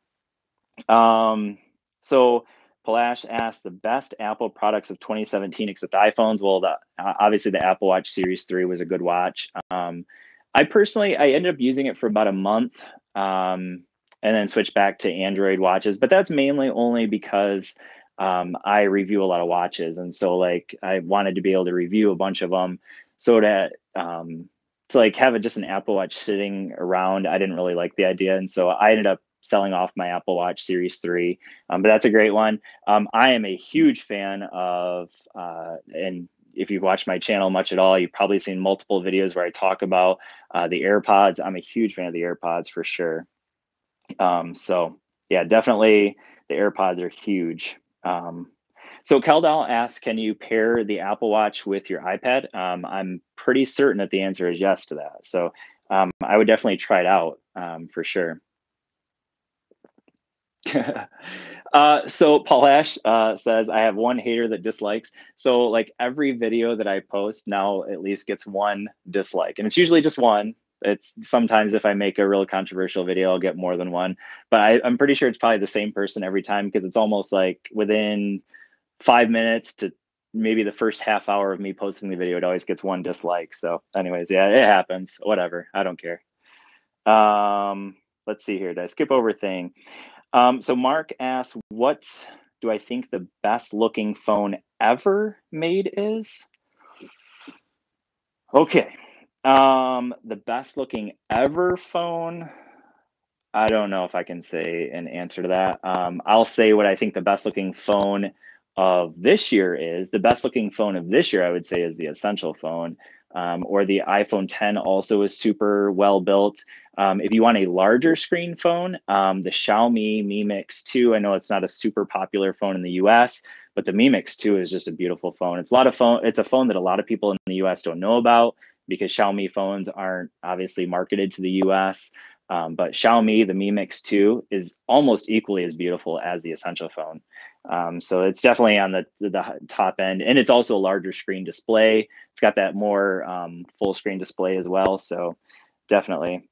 So Palash asked the best Apple products of 2017 except iPhones. Well, obviously the Apple Watch Series 3 was a good watch. I ended up using it for about a month, and then switched back to Android watches. But that's mainly only because I review a lot of watches, and so like I wanted to be able to review a bunch of them. So to like have just an Apple Watch sitting around, I didn't really like the idea, and so I ended up selling off my Apple Watch Series 3. But that's a great one. I am a huge fan of, and if you've watched my channel much at all, you've probably seen multiple videos where I talk about the AirPods. I'm a huge fan of the AirPods for sure. So yeah, definitely the AirPods are huge. So Keldal asks, can you pair the Apple Watch with your iPad? I'm pretty certain that the answer is yes to that. So I would definitely try it out for sure. So Paul Ash says, I have one hater that dislikes. So like every video that I post now at least gets one dislike, and it's usually just one. It's sometimes if I make a real controversial video, I'll get more than one, but I'm pretty sure it's probably the same person every time, because it's almost like within 5 minutes to maybe the first half hour of me posting the video, it always gets one dislike. So anyways, yeah, it happens. Whatever. I don't care. Let's see here. Did I skip over thing? So Mark asks, what do I think the best looking phone ever made is? Okay. The best looking ever phone, I don't know if I can say an answer to that. I'll say what I think the best looking phone of this year is. The best looking phone of this year, I would say, is the Essential phone, or the iPhone 10 also is super well built. If you want a larger screen phone, the Xiaomi Mi Mix 2, I know it's not a super popular phone in the US, but the Mi Mix 2 is just a beautiful phone. It's a phone that a lot of people in the US don't know about because Xiaomi phones aren't obviously marketed to the US. But Xiaomi, the Mi Mix 2, is almost equally as beautiful as the Essential phone. So it's definitely on the top end, and it's also a larger screen display. It's got that more full screen display as well. So definitely.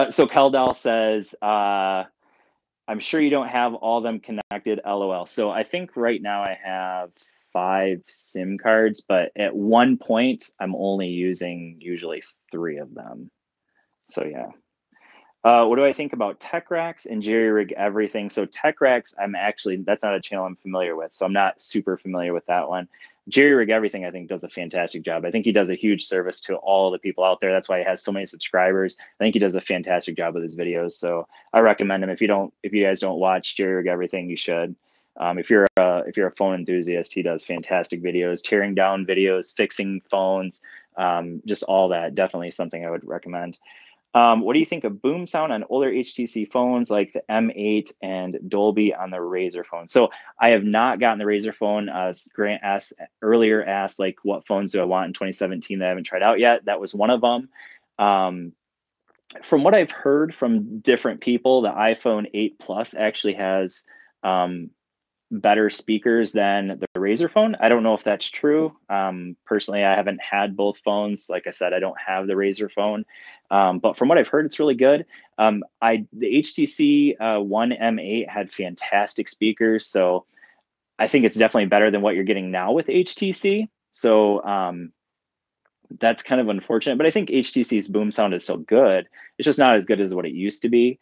So Keldal says, I'm sure you don't have all them connected, LOL. So I think right now I have 5 SIM cards, but at one point I'm only using usually 3 of them. So yeah. What do I think about Tech Racks and Jerry Rig Everything? So Tech Racks, that's not a channel I'm familiar with, so I'm not super familiar with that one. Jerry Rig Everything, I think, does a fantastic job. I think he does a huge service to all the people out there. That's why he has so many subscribers. I think he does a fantastic job with his videos. So I recommend him. If you guys don't watch Jerry Rig Everything, you should. If you're a phone enthusiast, he does fantastic videos, tearing down videos, fixing phones, just all that. Definitely something I would recommend. What do you think of boom sound on older HTC phones like the M8 and Dolby on the Razer phone? So I have not gotten the Razer phone. Grant earlier asked, like, what phones do I want in 2017 that I haven't tried out yet? That was one of them. From what I've heard from different people, the iPhone 8 Plus actually has better speakers than the Razer phone. I don't know if that's true. Personally, I haven't had both phones. Like I said, I don't have the Razer phone. But from what I've heard, it's really good. The HTC One M8 had fantastic speakers. So I think it's definitely better than what you're getting now with HTC. So that's kind of unfortunate. But I think HTC's boom sound is still good. It's just not as good as what it used to be.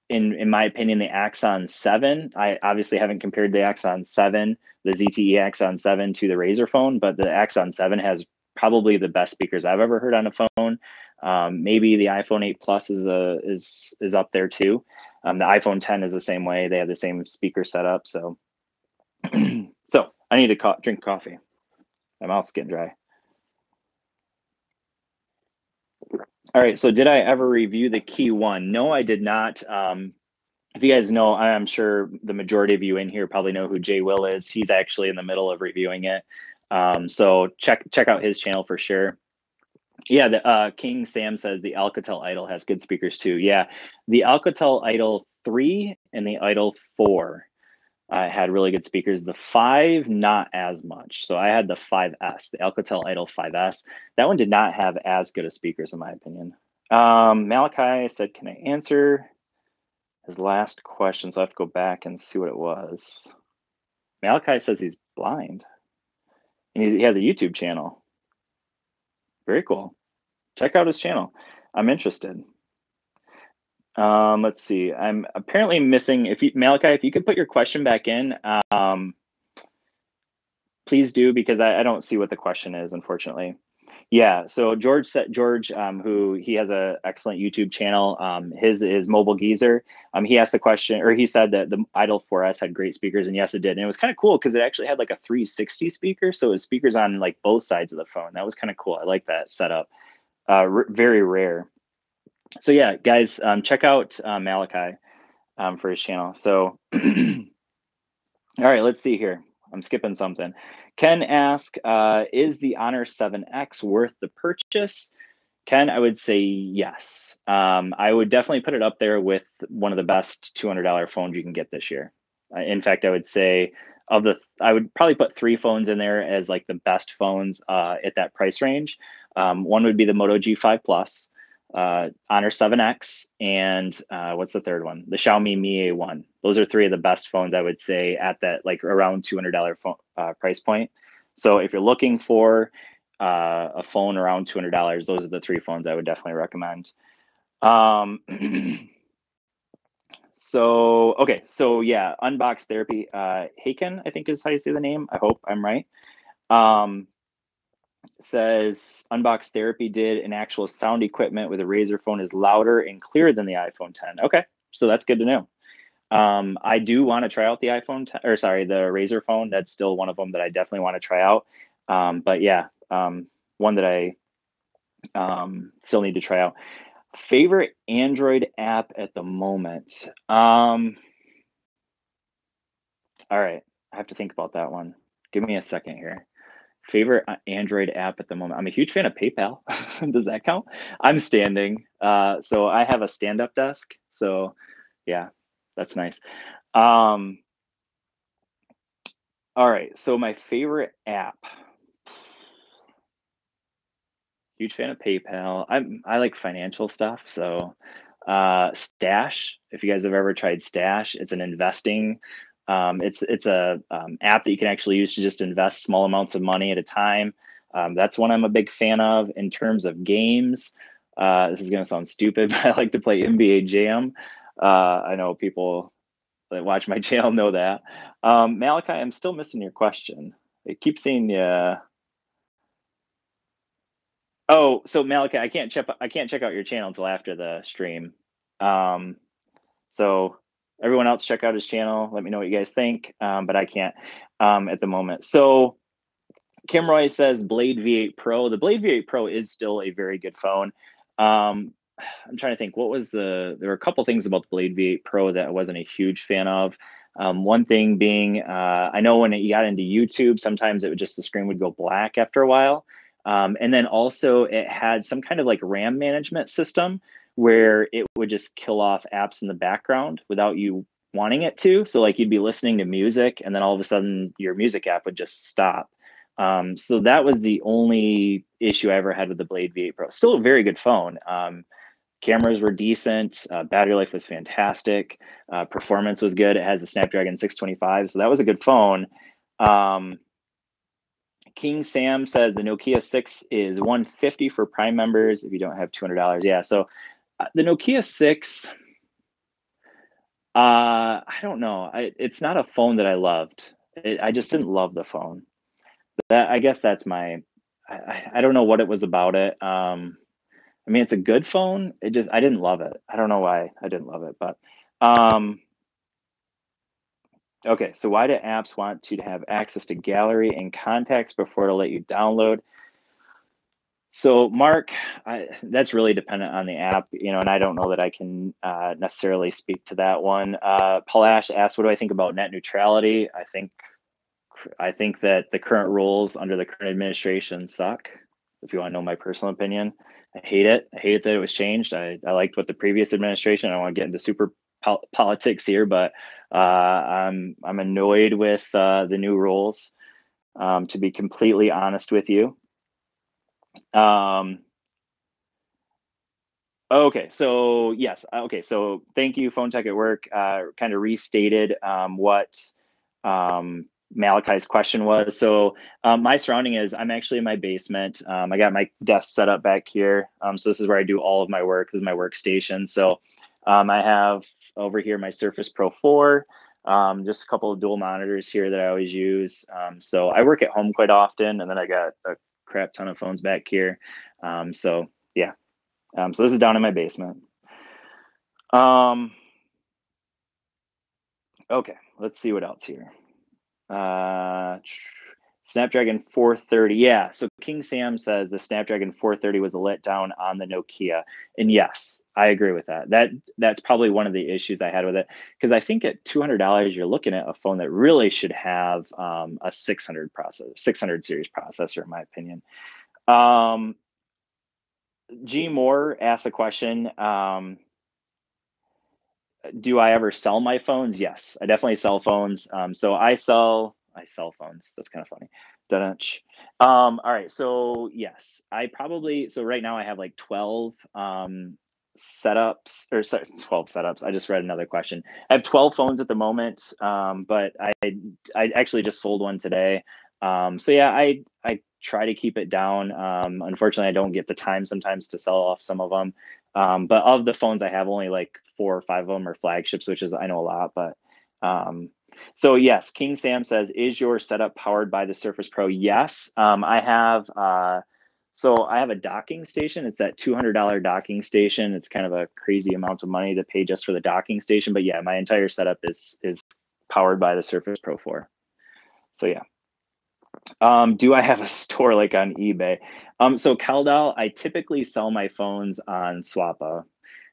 In my opinion, the Axon 7, I obviously haven't compared the Axon 7, the ZTE Axon 7 to the Razer phone, but the Axon 7 has probably the best speakers I've ever heard on a phone. Maybe the iPhone 8 Plus is up there too. The iPhone 10 is the same way. They have the same speaker setup. So, so I need to drink coffee. My mouth's getting dry. All right. So did I ever review the Key One? No, I did not. If you guys know, I'm sure the majority of you in here probably know who Jay Will is. He's actually in the middle of reviewing it. So check out his channel for sure. Yeah, the King Sam says the Alcatel Idol has good speakers too. Yeah, the Alcatel Idol 3 and the Idol 4 had really good speakers. The 5, not as much. So I had the 5S, the Alcatel Idol 5S. That one did not have as good of speakers in my opinion. Malachi said, can I answer his last question? So I have to go back and see what it was. Malachi says he's blind and he has a YouTube channel. Very cool. Check out his channel. I'm interested. Let's see. I'm apparently missing. Malachi, if you could put your question back in, please do, because I don't see what the question is, unfortunately. Yeah. So George who he has an excellent YouTube channel. His is Mobile Geezer. He asked the question, or he said that the Idol 4S had great speakers, and yes, it did. And it was kind of cool because it actually had like a 360 speaker, so it was speakers on like both sides of the phone. That was kind of cool. I like that setup. Very rare. So yeah, guys, check out Malachi for his channel. So, all right, let's see here. I'm skipping something. Ken asked, is the Honor 7X worth the purchase? Ken, I would say yes. I would definitely put it up there with one of the best $200 phones you can get this year. In fact, I would say I would probably put 3 phones in there as like the best phones at that price range. One would be the Moto G5 Plus, Honor 7X, and what's the third one? The Xiaomi Mi A1. Those are 3 of the best phones I would say at that like around $200 phone, price point. So if you're looking for a phone around $200, those are the 3 phones I would definitely recommend. So yeah, Unbox Therapy, Haken, I think is how you say the name. I hope I'm right. Says Unbox Therapy did an actual sound equipment with a Razer phone is louder and clearer than the iPhone 10. Okay, so that's good to know. I do want to try out the iPhone 10, or sorry, the Razer phone. That's still one of them that I definitely want to try out. But yeah, one that I still need to try out. Favorite Android app at the moment? All right, I have to think about that one. Give me a second here. Favorite Android app at the moment? I'm a huge fan of PayPal. Does that count? I'm standing, so I have a stand-up desk. So yeah, that's nice. Um, all right, so my favorite app. Huge fan of PayPal. I like financial stuff, so Stash. If you guys have ever tried Stash, it's an investing. It's a app that you can actually use to just invest small amounts of money at a time. That's one I'm a big fan of. In terms of games, this is going to sound stupid, but I like to play NBA Jam. I know people that watch my channel know that. Malachi, I'm still missing your question. It keeps saying Oh, so Malachi, I can't check out your channel until after the stream. Um, so everyone else check out his channel. Let me know what you guys think. But I can't at the moment. So Kim Roy says Blade V8 Pro. The Blade V8 Pro is still a very good phone. I'm trying to think there were a couple things about the Blade V8 Pro that I wasn't a huge fan of. One thing being, I know when you got into YouTube, sometimes the screen would go black after a while. And then also it had some kind of like RAM management system where it would just kill off apps in the background without you wanting it to. So like you'd be listening to music and then all of a sudden your music app would just stop. So that was the only issue I ever had with the Blade V8 Pro. Still a very good phone. Cameras were decent. Battery life was fantastic. Performance was good. It has a Snapdragon 625, so that was a good phone. King Sam says the Nokia 6 is 150 for Prime members if you don't have $200. Yeah, so the Nokia 6, I don't know. It's not a phone that I loved. I just didn't love the phone. I guess that's my. I don't know what it was about it. I mean, it's a good phone. I didn't love it. I don't know why I didn't love it, but okay. So why do apps want you to have access to gallery and contacts before it'll let you download? So Mark, that's really dependent on the app, and I don't know that I can necessarily speak to that one. Paul Ash asked, what do I think about net neutrality? I think that the current rules under the current administration suck. If you want to know my personal opinion, I hate it. I hate that it was changed. I liked what the previous administration. I don't want to get into super politics here, but I'm annoyed with the new rules. To be completely honest with you. Okay, so yes. Okay, so thank you, Phone Tech at Work. Kind of restated what Malachi's question was. So my surrounding is I'm actually in my basement. I got my desk set up back here. So this is where I do all of my work. This is my workstation. So I have over here my Surface Pro 4, just a couple of dual monitors here that I always use. So I work at home quite often, and then I got a crap ton of phones back here. So yeah. So this is down in my basement. Okay, let's see what else here. Snapdragon 430. Yeah, so King Sam says the Snapdragon 430 was a letdown on the Nokia. And yes, I agree with that. That's probably one of the issues I had with it, because I think at $200 you're looking at a phone that really should have a 600 series processor, in my opinion. G Moore asked a question. Do I ever sell my phones? Yes, I definitely sell phones. So I sell phones. That's kind of funny. Dunch. All right. So yes, so right now I have like 12 setups, or sorry, 12 setups. I just read another question. I have 12 phones at the moment, but I actually just sold one today. So yeah, I try to keep it down. Unfortunately, I don't get the time sometimes to sell off some of them. But of the phones I have, only like 4 or 5 of them are flagships, which is, I know, a lot. But so yes, King Sam says, is your setup powered by the Surface Pro? Yes. I have a docking station. It's that $200 docking station. It's kind of a crazy amount of money to pay just for the docking station. But yeah, my entire setup is powered by the Surface Pro 4. So yeah. Do I have a store like on eBay? So Keldal, I typically sell my phones on Swappa,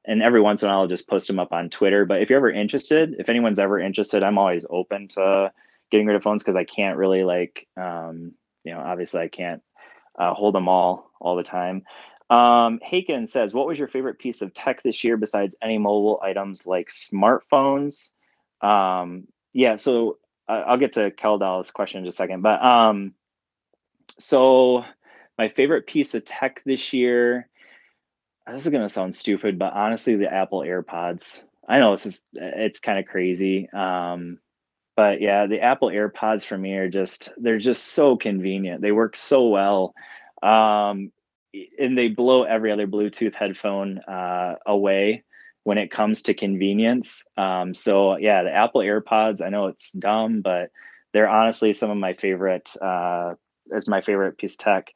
and every once in a while I'll just post them up on Twitter. But if you're ever interested, if anyone's ever interested, I'm always open to getting rid of phones because I can't really like, obviously I can't hold them all the time. Haken says, "What was your favorite piece of tech this year besides any mobile items like smartphones?" Yeah, so I'll get to Keldal's question in just a second, but so my favorite piece of tech this year, this is gonna sound stupid, but honestly, the Apple AirPods. I know it's kind of crazy. But yeah, the Apple AirPods for me are they're just so convenient. They work so well. Um, and they blow every other Bluetooth headphone away when it comes to convenience. So yeah, the Apple AirPods, I know it's dumb, but they're honestly some of my favorite as my favorite piece of tech.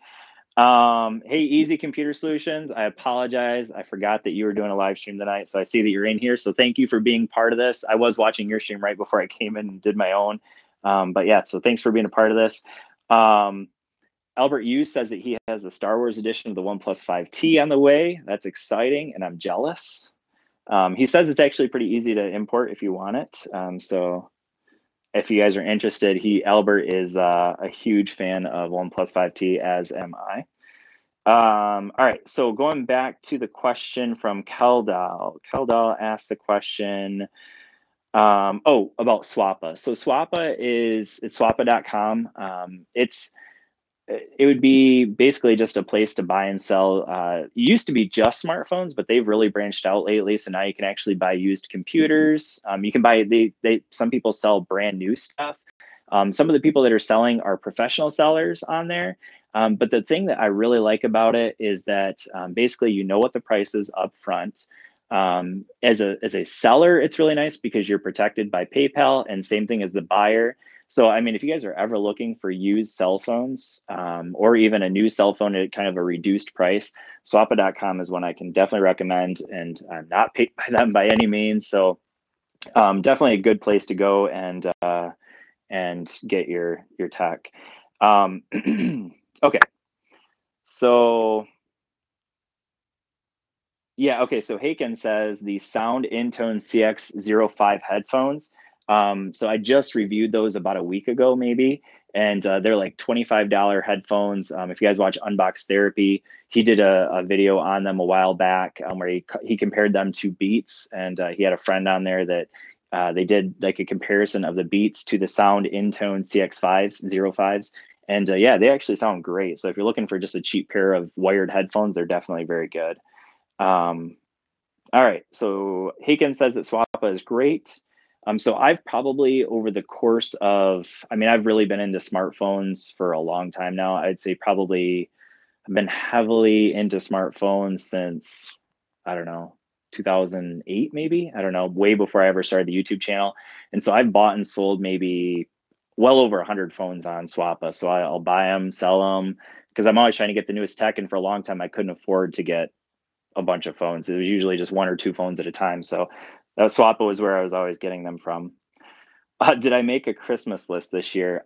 Hey, Easy Computer Solutions. I apologize. I forgot that you were doing a live stream tonight. So I see that you're in here. So thank you for being part of this. I was watching your stream right before I came in and did my own. But yeah, so thanks for being a part of this. Albert Yu says that he has a Star Wars edition of the OnePlus 5T on the way. That's exciting, and I'm jealous. He says it's actually pretty easy to import if you want it. So if you guys are interested, Albert is a huge fan of OnePlus 5T, as am I. All right, so going back to the question from Keldal. Keldal asked the question, about Swappa. So it's swappa.com. It would be basically just a place to buy and sell. It used to be just smartphones, but they've really branched out lately. So now you can actually buy used computers. You can buy some people sell brand new stuff. Some of the people that are selling are professional sellers on there. But the thing that I really like about it is that basically you know what the price is up front. As a seller, it's really nice because you're protected by PayPal, and same thing as the buyer. So, I mean, if you guys are ever looking for used cell phones or even a new cell phone at kind of a reduced price, swappa.com is one I can definitely recommend. And I'm not paid by them by any means. So, definitely a good place to go and get your tech. Okay. So, yeah, okay. So Haken says the Sound Intone CX05 headphones. So I just reviewed those about a week ago, maybe, and they're like $25 headphones. If you guys watch Unbox Therapy, he did a video on them a while back where he compared them to Beats, and he had a friend on there that they did like a comparison of the Beats to the Sound Intone CX5s, 05s. And yeah, they actually sound great. So if you're looking for just a cheap pair of wired headphones, they're definitely very good. Um, all right, so Haken says that Swappa is great. So I've probably over the course of, I mean, I've really been into smartphones for a long time now. I'd say probably I've been heavily into smartphones since, I don't know, 2008 maybe. I don't know, way before I ever started the YouTube channel. And so I've bought and sold maybe well over 100 phones on Swappa. So I'll buy them, sell them, because I'm always trying to get the newest tech. And for a long time, I couldn't afford to get a bunch of phones. It was usually just one or two phones at a time. So that Swappa was where I was always getting them from. Did I make a Christmas list this year?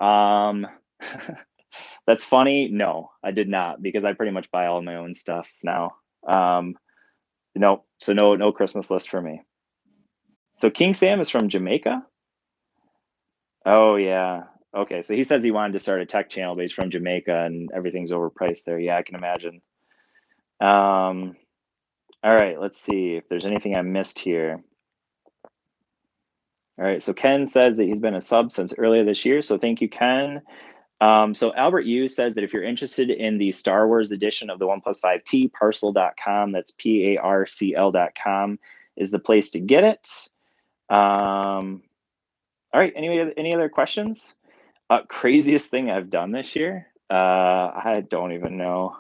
That's funny. No, I did not, because I pretty much buy all my own stuff now. No, so no Christmas list for me. So King Sam is from Jamaica. Oh yeah. Okay, so he says he wanted to start a tech channel, but he's from Jamaica and everything's overpriced there. Yeah, I can imagine. All right, let's see if there's anything I missed here. All right, so Ken says that he's been a sub since earlier this year, so thank you, Ken. So Albert Yu says that if you're interested in the Star Wars edition of the OnePlus 5T, parcel.com, that's PARCL.com, is the place to get it. All right, any other questions? Craziest thing I've done this year? I don't even know.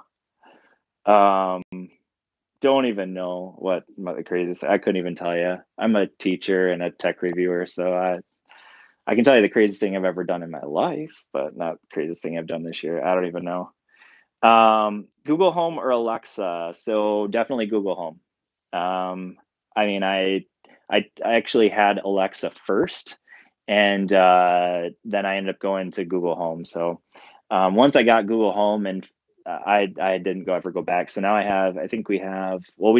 Don't even know what the craziest. I couldn't even tell you. I'm a teacher and a tech reviewer, so I can tell you the craziest thing I've ever done in my life, but not the craziest thing I've done this year. I don't even know. Google Home or Alexa? So definitely Google Home. I mean, I actually had Alexa first, and then I ended up going to Google Home. So Once I got Google Home, and I didn't ever go back. So now I think we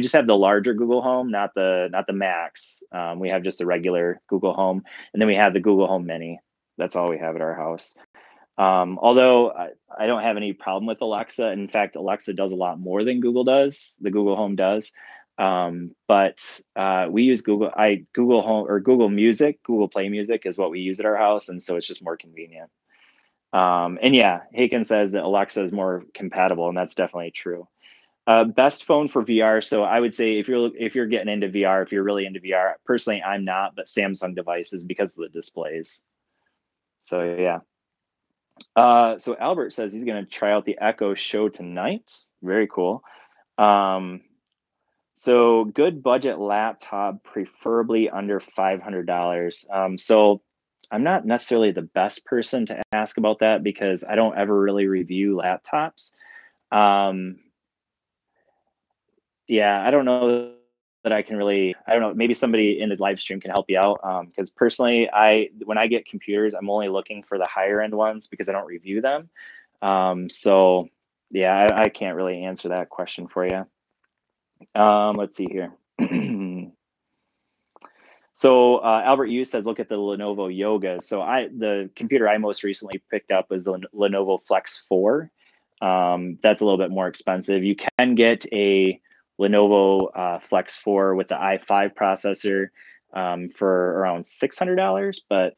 just have the larger Google Home, not the Max. We have just the regular Google Home, and then we have the Google Home Mini. That's all we have at our house. Although I don't have any problem with Alexa. In fact, Alexa does a lot more than Google does. The Google Home does. But we use Google Home or Google Music. Google Play Music is what we use at our house, and so it's just more convenient. And yeah, Haken says that Alexa is more compatible, and that's definitely true. Best phone for VR. So I would say if you're getting into VR, if you're really into VR, personally I'm not, but Samsung devices because of the displays. So yeah. So Albert says he's going to try out the Echo Show tonight. Very cool. So good budget laptop, preferably under $500. So I'm not necessarily the best person to ask about that because I don't ever really review laptops. Yeah, I don't know that I can really, I don't know, maybe somebody in the live stream can help you out. Because personally, when I get computers, I'm only looking for the higher end ones because I don't review them. So yeah, I can't really answer that question for you. Let's see here. So Albert Yu says, look at the Lenovo Yoga. So the computer I most recently picked up was the Lenovo Flex 4. That's a little bit more expensive. You can get a Lenovo Flex 4 with the i5 processor for around $600. But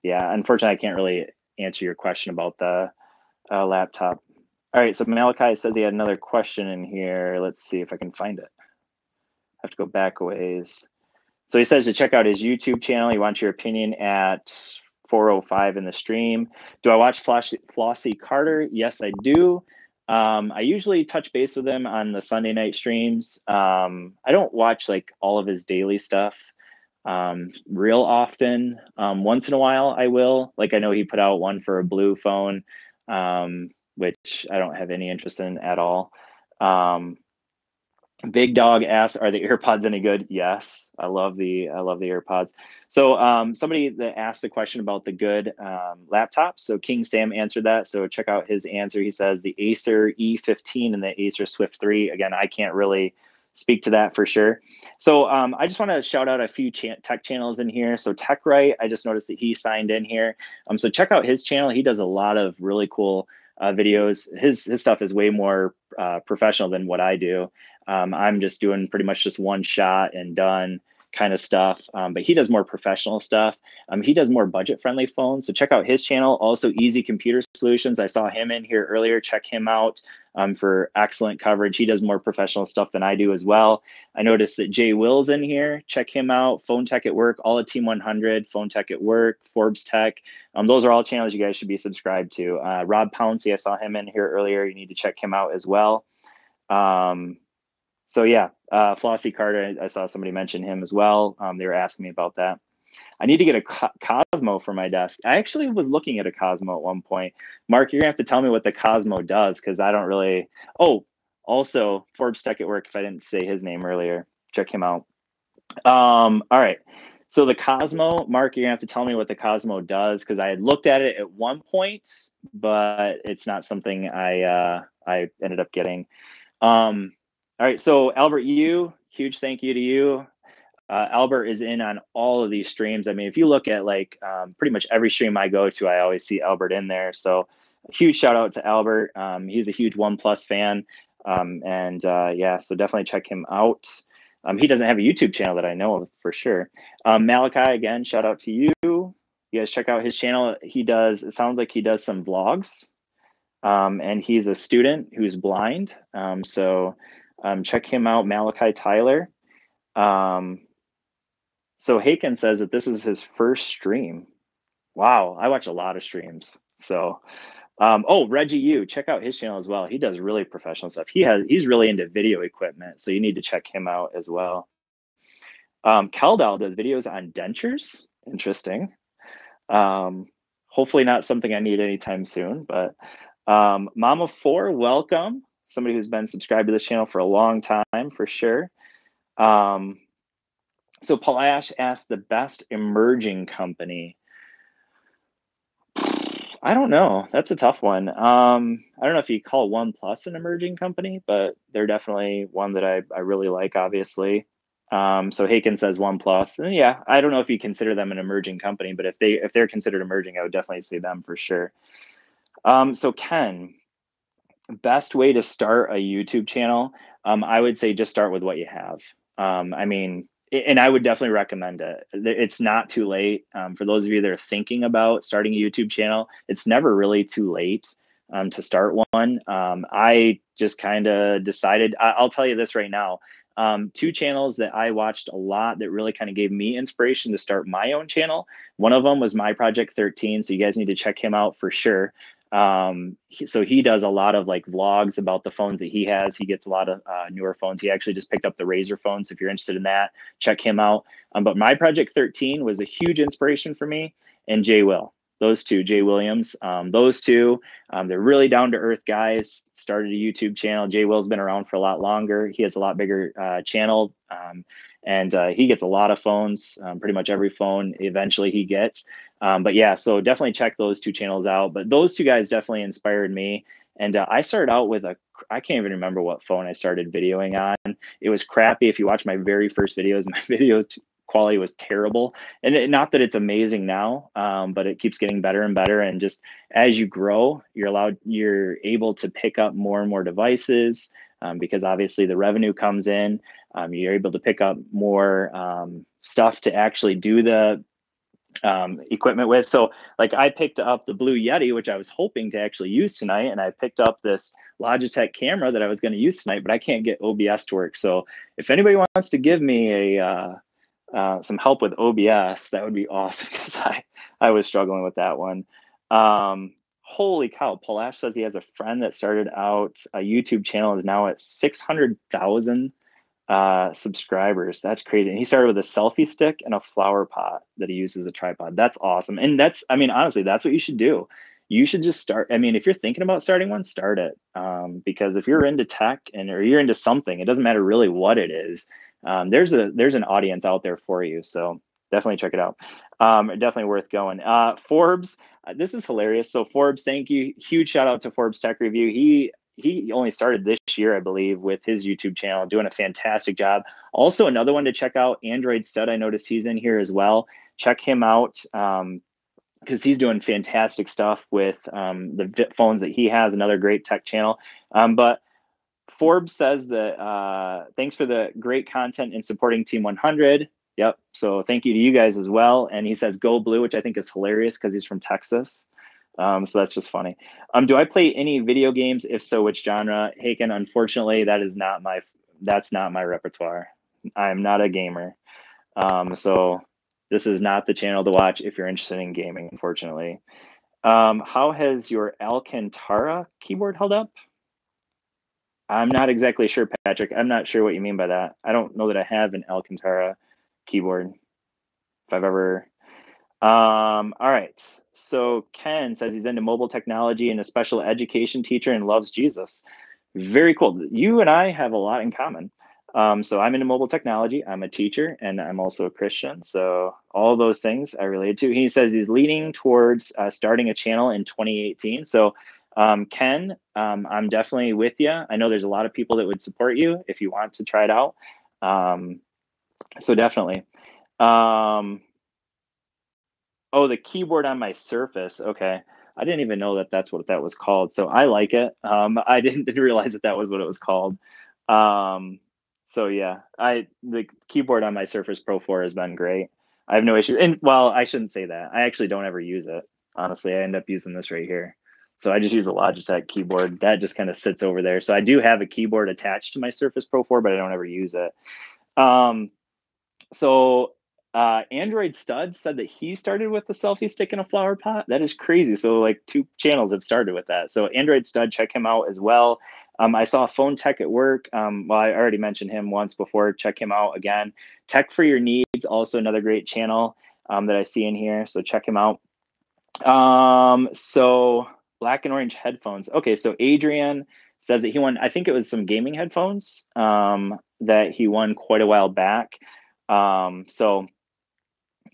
yeah, unfortunately, I can't really answer your question about the laptop. All right, so Malachi says he had another question in here. Let's see if I can find it. I have to go back a ways. So he says to check out his YouTube channel. He wants your opinion at 4:05 in the stream. Do I watch Flossie Carter? Yes, I do. I usually touch base with him on the Sunday night streams. I don't watch like all of his daily stuff real often. Once in a while, I will. Like I know he put out one for a blue phone, which I don't have any interest in at all. Big Dog asks, "Are the AirPods any good?" Yes, I love the AirPods. So somebody that asked the question about the good laptops. So King Sam answered that. So check out his answer. He says the Acer E15 and the Acer Swift 3. Again, I can't really speak to that for sure. So I just want to shout out a few tech channels in here. So TechRite, I just noticed that he signed in here. So check out his channel. He does a lot of really cool videos. His stuff is way more professional than what I do. I'm just doing pretty much just one shot and done kind of stuff. But he does more professional stuff. He does more budget friendly phones. So check out his channel. Also Easy Computer Solutions. I saw him in here earlier. Check him out for excellent coverage. He does more professional stuff than I do as well. I noticed that Jay Will's in here. Check him out. Phone Tech at Work, All at Team 100, Phone Tech at Work, Forbes Tech. Those are all channels you guys should be subscribed to. Rob Pouncey, I saw him in here earlier. You need to check him out as well. So yeah, Flossie Carter, I saw somebody mention him as well. They were asking me about that. I need to get a Cosmo for my desk. I actually was looking at a Cosmo at one point. Mark, you're gonna have to tell me what the Cosmo does because I don't really. Oh, also Forbes Tech at Work. If I didn't say his name earlier, check him out. All right. So the Cosmo, Mark, you're gonna have to tell me what the Cosmo does because I had looked at it at one point, but it's not something I ended up getting. All right, so Albert Yu, huge thank you to you. Albert is in on all of these streams. I mean, if you look at like pretty much every stream I go to, I always see Albert in there. So a huge shout out to Albert. He's a huge OnePlus fan. Yeah, so definitely check him out. He doesn't have a YouTube channel that I know of for sure. Malachi, again, shout out to you. You guys check out his channel. It sounds like he does some vlogs. And he's a student who's blind. So check him out, Malachi Tyler. So Haken says that this is his first stream. Wow, I watch a lot of streams. So, Reggie Yu, check out his channel as well. He does really professional stuff. He's really into video equipment, so you need to check him out as well. Keldal does videos on dentures. Interesting. Hopefully not something I need anytime soon, but Mama4, welcome. Somebody who's been subscribed to this channel for a long time, for sure. So Palash asked the best emerging company. I don't know. That's a tough one. I don't know if you call OnePlus an emerging company, but they're definitely one that I really like, obviously. So Haken says OnePlus, and yeah, I don't know if you consider them an emerging company, but if they're considered emerging, I would definitely say them for sure. So Ken, best way to start a YouTube channel, I would say just start with what you have. I mean, and I would definitely recommend it. It's not too late. For those of you that are thinking about starting a YouTube channel, it's never really too late to start one. I just kind of decided, I'll tell you this right now. Two channels that I watched a lot that really kind of gave me inspiration to start my own channel. One of them was My Project 13. So you guys need to check him out for sure. So he does a lot of like vlogs about the phones that he has. He gets a lot of newer phones. He actually just picked up the Razer phone, so if you're interested in that, check him out. But My Project 13 was a huge inspiration for me, and Jay Will, those two, Jay Williams, those two, they're really down to earth guys. Started a YouTube channel. Jay Will's been around for a lot longer. He has a lot bigger channel, and he gets a lot of phones, pretty much every phone eventually he gets. But yeah, so definitely check those two channels out. But those two guys definitely inspired me. And I started out with I can't even remember what phone I started videoing on. It was crappy. If you watch my very first videos, my video quality was terrible. And not that it's amazing now, but it keeps getting better and better. And just as you grow, you're able to pick up more and more devices because obviously the revenue comes in. You're able to pick up more stuff to actually do the equipment with. So like I picked up the Blue Yeti, which I was hoping to actually use tonight. And I picked up this Logitech camera that I was going to use tonight, but I can't get OBS to work. So if anybody wants to give me some help with OBS, that would be awesome because I was struggling with that one. Holy cow. Palash says he has a friend that started out a YouTube channel, is now at 600,000 subscribers. That's crazy. And he started with a selfie stick and a flower pot that he uses as a tripod. That's awesome. And I mean, honestly, that's what you should do. You should just start. I mean, if you're thinking about starting one, start it. Because if you're into tech or you're into something, it doesn't matter really what it is. There's an audience out there for you. So definitely check it out. Definitely worth going. Forbes, this is hilarious. So Forbes, thank you. Huge shout out to Forbes Tech Review. He only started this year, I believe, with his YouTube channel, doing a fantastic job. Also, another one to check out, Android Stud. I noticed he's in here as well. Check him out because he's doing fantastic stuff with the phones that he has. Another great tech channel. But Forbes says that thanks for the great content and supporting Team 100. Yep. So thank you to you guys as well. And he says go blue, which I think is hilarious because he's from Texas. So that's just funny. Do I play any video games? If so, which genre? Haken, unfortunately, that's not my repertoire. I'm not a gamer. So this is not the channel to watch if you're interested in gaming, unfortunately. How has your Alcantara keyboard held up? I'm not exactly sure, Patrick. I'm not sure what you mean by that. I don't know that I have an Alcantara keyboard. If I've ever all right. So Ken says he's into mobile technology and a special education teacher and loves Jesus. Very cool. You and I have a lot in common. So I'm into mobile technology. I'm a teacher and I'm also a Christian. So all those things I relate to. He says he's leaning towards starting a channel in 2018. So Ken, I'm definitely with you. I know there's a lot of people that would support you if you want to try it out. So definitely. Oh, the keyboard on my Surface. Okay. I didn't even know that that's what that was called. So I like it. I didn't realize that was what it was called. So yeah, the keyboard on my Surface Pro 4 has been great. I have no issue. And well, I shouldn't say that. I actually don't ever use it. Honestly, I end up using this right here. So I just use a Logitech keyboard that just kind of sits over there. So I do have a keyboard attached to my Surface Pro 4, but I don't ever use it. So Android Stud said that he started with the selfie stick in a flower pot. That is crazy. So like two channels have started with that. So Android Stud, check him out as well. I saw Phone Tech at Work. Well, I already mentioned him once before. Check him out again. Tech for Your Needs, also another great channel that I see in here. So check him out. So Black and Orange headphones. Okay, so Adrian says that he won, I think it was some gaming headphones that he won quite a while back. So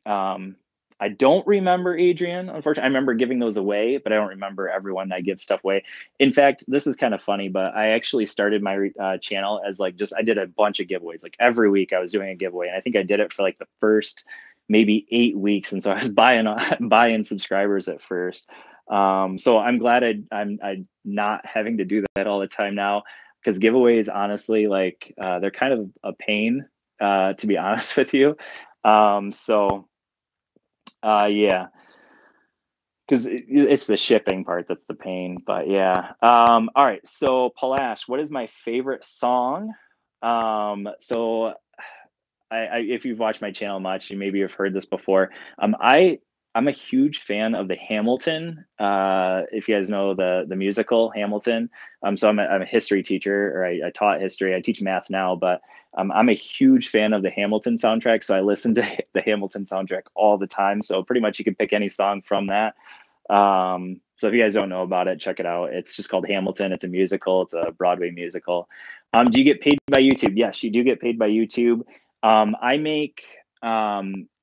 I I don't remember Adrian, unfortunately. I remember giving those away, but I don't remember everyone I give stuff away. In fact, this is kind of funny, but I actually started my channel as like I did a bunch of giveaways. Like every week I was doing a giveaway, and I think I did it for like the first maybe 8 weeks, and so I was buying subscribers at first. So I'm glad I'm not having to do that all the time now, because giveaways, honestly, like they're kind of a pain, to be honest with you. So yeah, because it's the shipping part that's the pain. But yeah. All right. So Palash, what is my favorite song? So if you've watched my channel much, you maybe have heard this before. I'm a huge fan of the Hamilton. If you guys know the musical Hamilton. So I'm a history teacher, or I taught history. I teach math now, but I'm a huge fan of the Hamilton soundtrack. So I listen to the Hamilton soundtrack all the time. So pretty much you can pick any song from that. So if you guys don't know about it, check it out. It's just called Hamilton. It's a musical. It's a Broadway musical. Do you get paid by YouTube? Yes, you do get paid by YouTube. I make,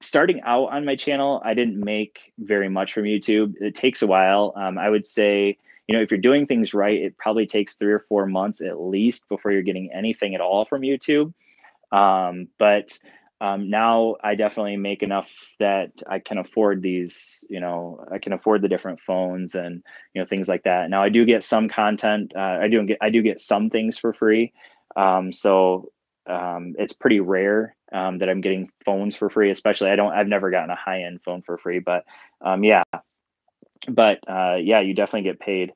starting out on my channel, I didn't make very much from YouTube. It takes a while. I would say, if you're doing things right, it probably takes 3 or 4 months at least before you're getting anything at all from YouTube. But now I definitely make enough that I can afford these, I can afford the different phones and, things like that. Now I do get some content. I do get some things for free. So it's pretty rare that I'm getting phones for free, especially I've never gotten a high end phone for free, but yeah, yeah, you definitely get paid.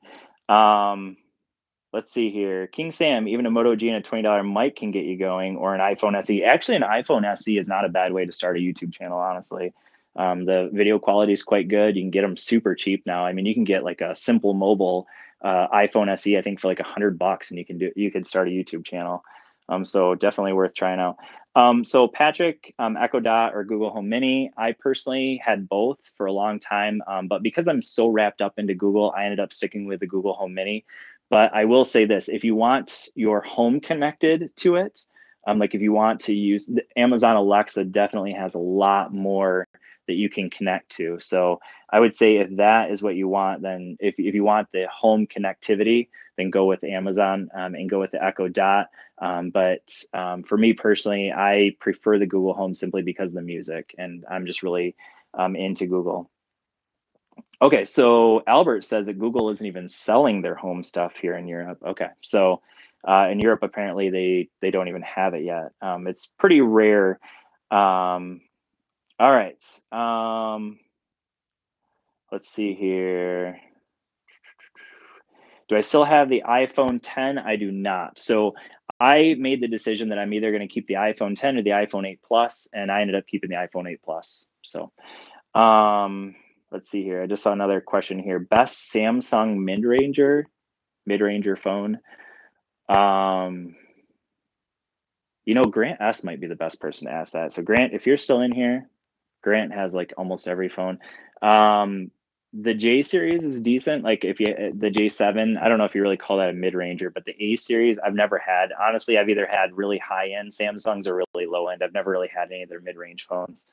Let's see here. King Sam, even a Moto G and a $20 mic can get you going, or an iPhone SE. Actually, an iPhone SE is not a bad way to start a YouTube channel, honestly. The video quality is quite good. You can get them super cheap now. I mean, you can get like a simple mobile iPhone SE, I think, for like $100, and you can start a YouTube channel. So definitely worth trying out. So Patrick, Echo Dot or Google Home Mini. I personally had both for a long time, but because I'm so wrapped up into Google, I ended up sticking with the Google Home Mini. But I will say this: if you want your home connected to it, like if you want to use Amazon Alexa, definitely has a lot more that you can connect to. So I would say if that is what you want, then if you want the home connectivity, then go with Amazon and go with the Echo Dot. But for me personally, I prefer the Google Home simply because of the music, and I'm just really into Google. Okay, so Albert says that Google isn't even selling their home stuff here in Europe. Okay, so in Europe, apparently they don't even have it yet. It's pretty rare. All right. Let's see here. Do I still have the iPhone 10? I do not. So I made the decision that I'm either going to keep the iPhone 10 or the iPhone 8 Plus, and I ended up keeping the iPhone 8 Plus. So let's see here. I just saw another question here. Best Samsung mid-ranger phone. Grant S might be the best person to ask that. So Grant, if you're still in here, Grant has like almost every phone. The J series is decent. Like the J7, I don't know if you really call that a mid-ranger, but the A series I've never had. Honestly, I've either had really high-end Samsungs or really low-end. I've never really had any of their mid-range phones.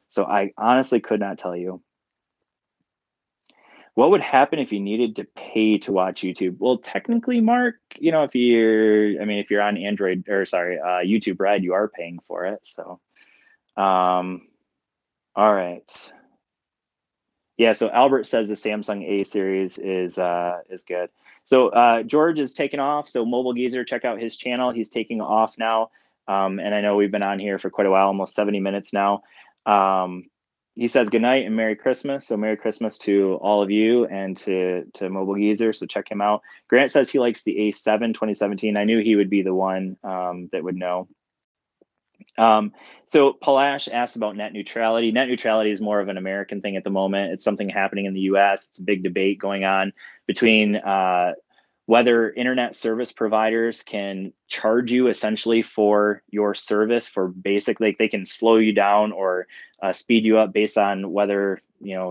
So I honestly could not tell you. What would happen if you needed to pay to watch YouTube? Well, technically, Mark, if you're on Android, or sorry, YouTube Red, you are paying for it. So, all right. Yeah, so Albert says the Samsung A series is good. So George is taking off. So Mobile Geezer, check out his channel. He's taking off now. And I know we've been on here for quite a while, almost 70 minutes now. He says good night and Merry Christmas. So Merry Christmas to all of you and to Mobile Geezer. So check him out. Grant says he likes the A7 2017. I knew he would be the one that would know. So Palash asked about net neutrality. Net neutrality is more of an American thing at the moment. It's something happening in the US. It's a big debate going on between whether internet service providers can charge you essentially for your service for basically, they can slow you down or speed you up based on whether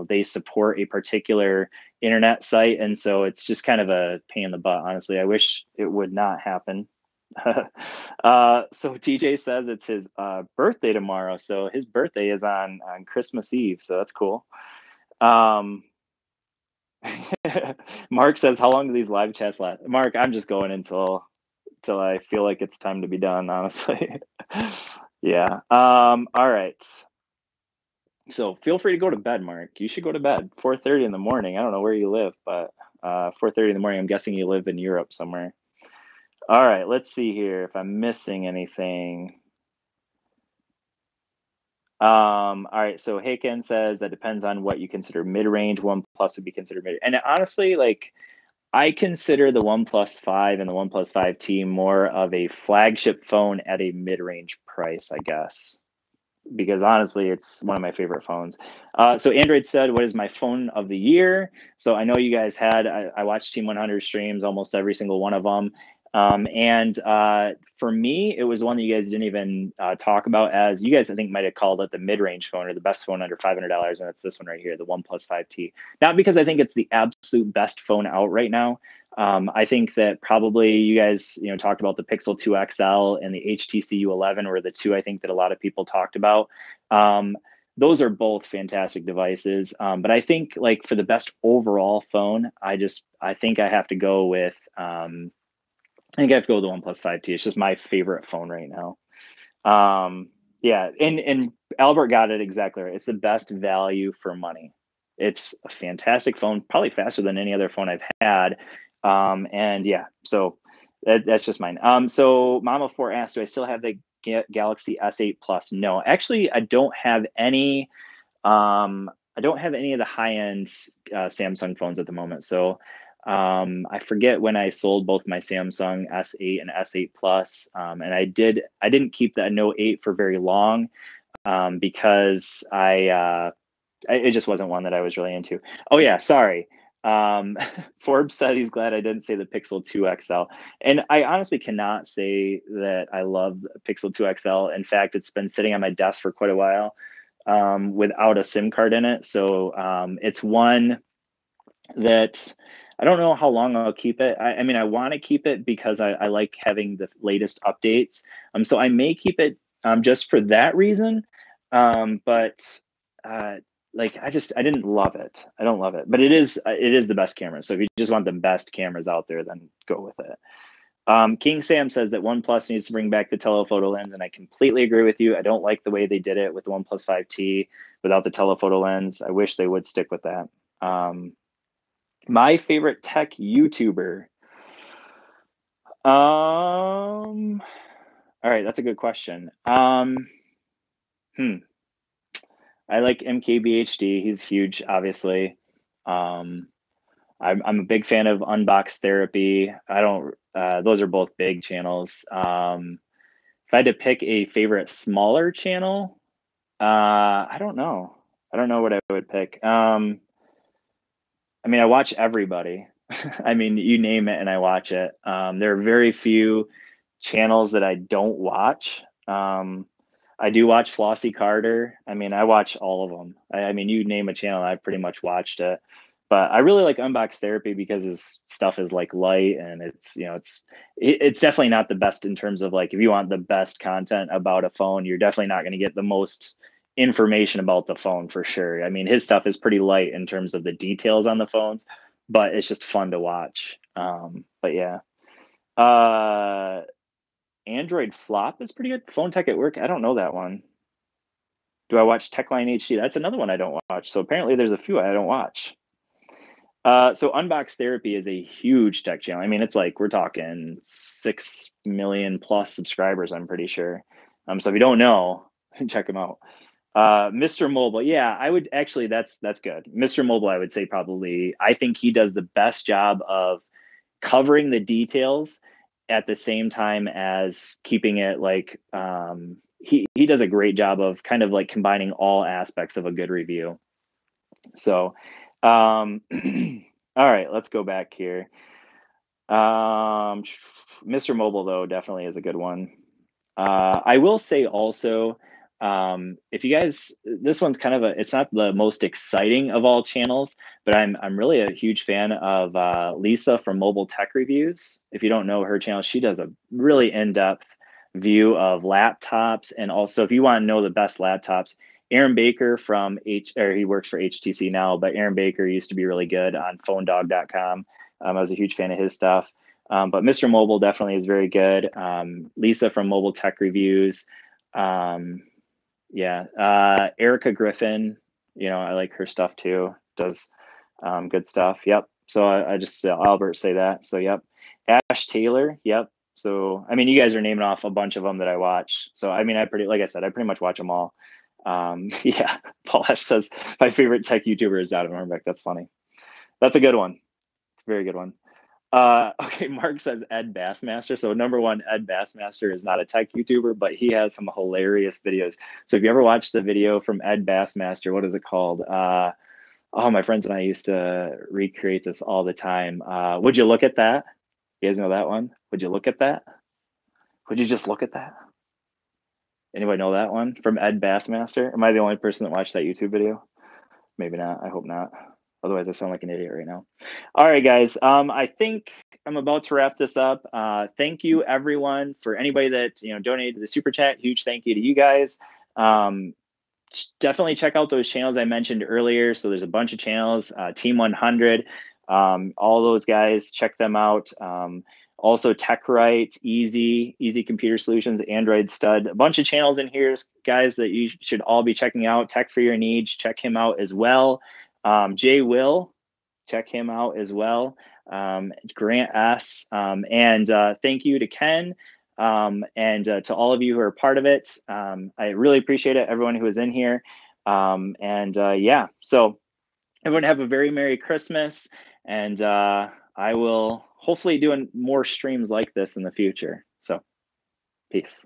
they support a particular internet site. And so it's just kind of a pain in the butt, honestly. I wish it would not happen. So TJ says it's his birthday tomorrow. So his birthday is on Christmas Eve. So that's cool. Um, Mark says, how long do these live chats last? Mark, I'm just going until I feel like it's time to be done, honestly. Yeah. All right. So feel free to go to bed, Mark. You should go to bed. 4:30 in the morning. I don't know where you live, but 4:30 in the morning. I'm guessing you live in Europe somewhere. All right, let's see here if I'm missing anything. All right, so Haken says that depends on what you consider mid-range. OnePlus would be considered mid. And honestly, like I consider the OnePlus 5 and the OnePlus 5T more of a flagship phone at a mid-range price, I guess. Because honestly, it's one of my favorite phones. So Android said, what is my phone of the year? So I know you guys had, I watched Team 100 streams, almost every single one of them. And for me, it was one that you guys didn't even talk about, as you guys, I think, might have called it the mid-range phone or the best phone under $500. And it's this one right here, the OnePlus 5T. Not because I think it's the absolute best phone out right now. I think that probably you guys, talked about the Pixel 2 XL and the HTC U11 were the two I think that a lot of people talked about. Those are both fantastic devices, but I think like for the best overall phone, I think I have to go with I think I have to go with the OnePlus 5T. It's just my favorite phone right now. Yeah, and Albert got it exactly right. It's the best value for money. It's a fantastic phone, probably faster than any other phone I've had. And yeah, so that's just mine. So Mama 4 asked, do I still have the Galaxy S8 Plus? No, actually, I don't have any. I don't have any of the high-end Samsung phones at the moment. So I forget when I sold both my Samsung S8 and S8 Plus, and I didn't keep that Note 8 for very long because it just wasn't one that I was really into. Oh yeah, sorry. Forbes said he's glad I didn't say the Pixel 2 XL, and I honestly cannot say that I love the Pixel 2 XL. In fact, it's been sitting on my desk for quite a while without a SIM card in it, so it's one that I don't know how long I'll keep it. I mean, I want to keep it because I like having the latest updates. So I may keep it just for that reason. But like I didn't love it. I don't love it, but it is the best camera. So if you just want the best cameras out there, then go with it. King Sam says that OnePlus needs to bring back the telephoto lens, and I completely agree with you. I don't like the way they did it with the OnePlus 5T without the telephoto lens. I wish they would stick with that. My favorite tech YouTuber. All right, that's a good question. I like MKBHD. He's huge, obviously. I'm a big fan of Unbox Therapy. I don't. Those are both big channels. If I had to pick a favorite smaller channel, I don't know. I don't know what I would pick. I mean, I watch everybody. I mean, you name it and I watch it. There are very few channels that I don't watch. I do watch Flossie Carter. I mean, I watch all of them. I mean, you name a channel, I've pretty much watched it. But I really like Unbox Therapy because his stuff is like light and it's definitely not the best in terms of like if you want the best content about a phone, you're definitely not going to get the most information about the phone for sure. I mean, his stuff is pretty light in terms of the details on the phones, but it's just fun to watch. But yeah. Uh Android Flop is pretty good. Phone Tech at Work, I don't know that one. Do I watch Techline HD? That's another one I don't watch. So apparently there's a few I don't watch. So Unbox Therapy is a huge tech channel. I mean, it's like we're talking 6 million plus subscribers, I'm pretty sure. So if you don't know, check him out. Mr. Mobile, yeah, I would actually. That's good. Mr. Mobile, I would say probably. I think he does the best job of covering the details at the same time as keeping it like he does a great job of kind of like combining all aspects of a good review. So, all right, let's go back here. Mr. Mobile though definitely is a good one. I will say also If you guys, this one's kind of it's not the most exciting of all channels, but I'm really a huge fan of Lisa from Mobile Tech Reviews. If you don't know her channel, she does a really in-depth view of laptops, and also if you want to know the best laptops, Aaron Baker from he works for HTC now, but Aaron Baker used to be really good on PhoneDog.com. I was a huge fan of his stuff. But Mr. Mobile definitely is very good. Lisa from Mobile Tech Reviews. Yeah, Erica Griffin, I like her stuff too. Does good stuff. Yep. So I just Albert say that. So yep. Ash Taylor. Yep. So I mean, you guys are naming off a bunch of them that I watch. So I mean, like I said, I pretty much watch them all. Yeah. Paul Ash says my favorite tech YouTuber is Adam Hornbeck. That's funny. That's a good one. It's a very good one. Okay, Mark says Ed Bassmaster. So number one, Ed Bassmaster is not a tech YouTuber, but he has some hilarious videos. So if you ever watched the video from Ed Bassmaster, what is it called? Oh, my friends and I used to recreate this all the time. Would you look at that? You guys know that one? Would you look at that? Would you just look at that? Anybody know that one from Ed Bassmaster? Am I the only person that watched that YouTube video? Maybe not. I hope not. Otherwise, I sound like an idiot right now. All right, guys. I think I'm about to wrap this up. Thank you, everyone, for anybody that donated to the super chat. Huge thank you to you guys. Definitely check out those channels I mentioned earlier. So there's a bunch of channels. Team 100. All those guys, check them out. Also, TechRite, Easy Computer Solutions, Android Stud, a bunch of channels in here, guys, that you should all be checking out. Tech for Your Needs, check him out as well. Jay Will, check him out as well. Grant S. And thank you to Ken and to all of you who are part of it. I really appreciate it, everyone who is in here. Yeah, so everyone have a very Merry Christmas. And I will hopefully doing more streams like this in the future. So peace.